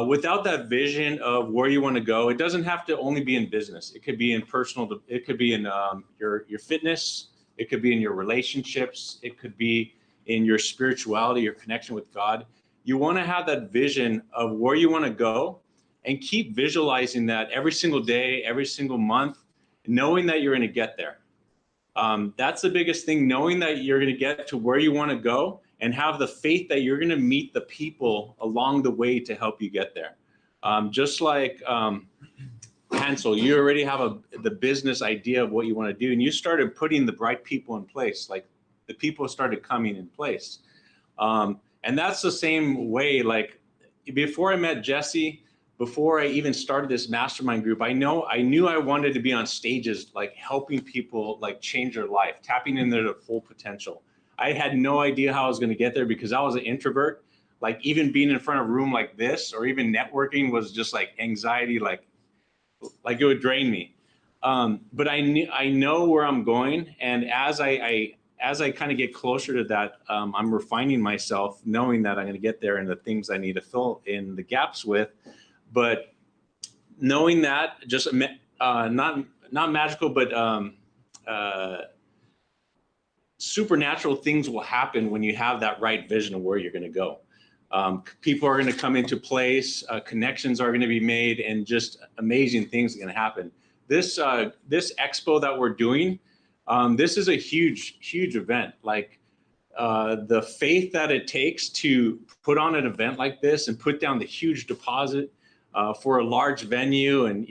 Without that vision of where you want to go, it doesn't have to only be in business. It could be in personal, it could be in your fitness, it could be in your relationships, it could be in your spirituality, your connection with God. You want to have that vision of where you want to go and keep visualizing that every single day, every single month, knowing that you're going to get there. That's the biggest thing, knowing that you're going to get to where you want to go and have the faith that you're going to meet the people along the way to help you get there. Just like Hansel, you already have the business idea of what you want to do, and you started putting the right people in place, like the people started coming in place. And that's the same way, like before I met Jesse, before I even started this mastermind group, I knew I wanted to be on stages, like helping people like change their life, tapping into their full potential. I had no idea how I was going to get there because I was an introvert. Like even being in front of a room like this or even networking was just like anxiety, like it would drain me. But I know where I'm going. And as I kind of get closer to that, I'm refining myself, knowing that I'm going to get there and the things I need to fill in the gaps with. But knowing that, just not magical, but supernatural things will happen when you have that right vision of where you're going to go. People are going to come into place, connections are going to be made, and just amazing things are going to happen. This expo that we're doing, this is a huge event. Like the faith that it takes to put on an event like this and put down the huge deposit for a large venue, and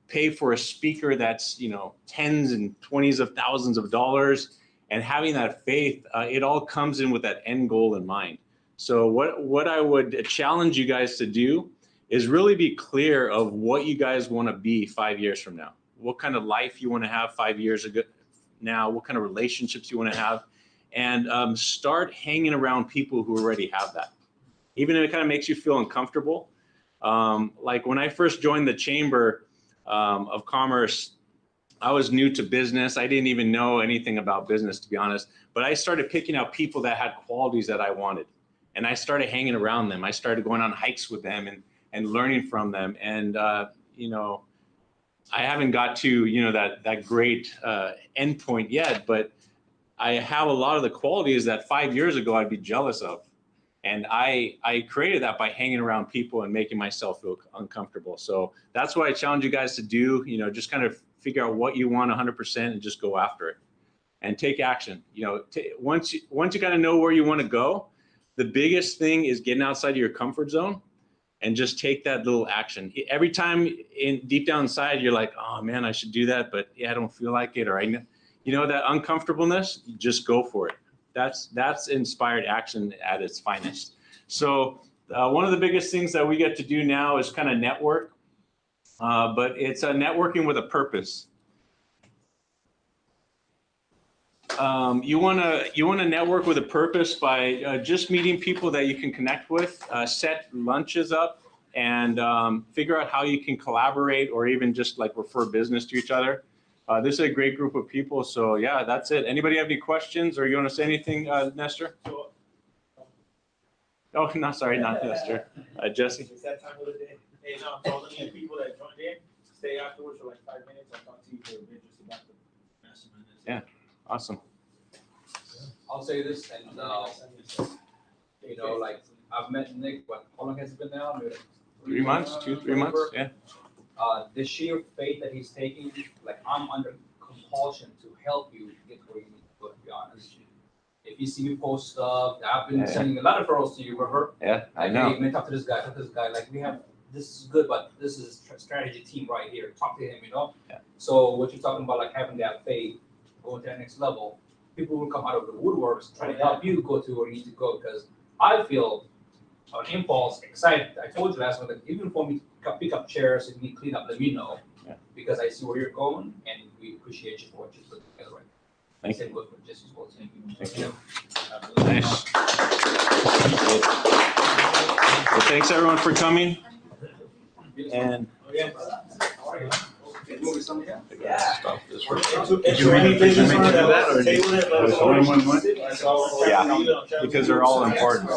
pay for a speaker that's tens and twenties of thousands of dollars, and having that faith, it all comes in with that end goal in mind. So what I would challenge you guys to do is really be clear of what you guys want to be 5 years from now. What kind of life you want to have 5 years ago now, what kind of relationships you want to have, and start hanging around people who already have that. Even if it kind of makes you feel uncomfortable. Like when I first joined the Chamber of Commerce, I was new to business. I didn't even know anything about business, to be honest, but I started picking out people that had qualities that I wanted. And I started hanging around them. I started going on hikes with them and learning from them. And, I haven't got to, that great endpoint yet, but I have a lot of the qualities that 5 years ago I'd be jealous of. And I created that by hanging around people and making myself feel uncomfortable. So that's what I challenge you guys to do, just kind of figure out what you want 100% and just go after it and take action. Once you kind of know where you want to go, the biggest thing is getting outside of your comfort zone and just take that little action. Every time deep down inside, you're like, oh man, I should do that, but yeah, I don't feel like it. Or that uncomfortableness, just go for it. That's inspired action at its finest. So one of the biggest things that we get to do now is kind of network, but it's a networking with a purpose. You want to network with a purpose by just meeting people that you can connect with, set lunches up, and figure out how you can collaborate or even just like refer business to each other. This is a great group of people. So yeah, that's it. Anybody have any questions, or you want to say anything, Nestor? Oh, no, sorry, not Nestor. Jesse? It's that time of the day. Hey, no, I'm telling you, people that joined in, stay afterwards for like 5 minutes. I'll talk to you for a bit just about the Mastermind. Yeah, awesome. I'll say this, and like I've met Nick. How long has it been now? Maybe like 3 months, 3 months. Yeah. The sheer faith that he's taking, like I'm under compulsion to help you get where you need to go. To be honest, if you see me post stuff, I've been sending a lot of referrals to you. Remember? Yeah, I like, know. Hey, man, talk to this guy. Talk to this guy. Like we have this is good, but this is strategy team right here. Talk to him. Yeah. So what you're talking about, like having that faith, going to that next level. People will come out of the woodworks trying to help you go to where you need to go, because I feel an impulse, excited. I told you last one that even for me to pick up chairs and me clean up, let me know, because I see where you're going and we appreciate you for what you put together right now. Thank Same you. goes for Jesse's goals. Thank you. Thank you. Nice. Well, thanks everyone for coming. And stop this. Did you make business on that or Yeah, because they're all important.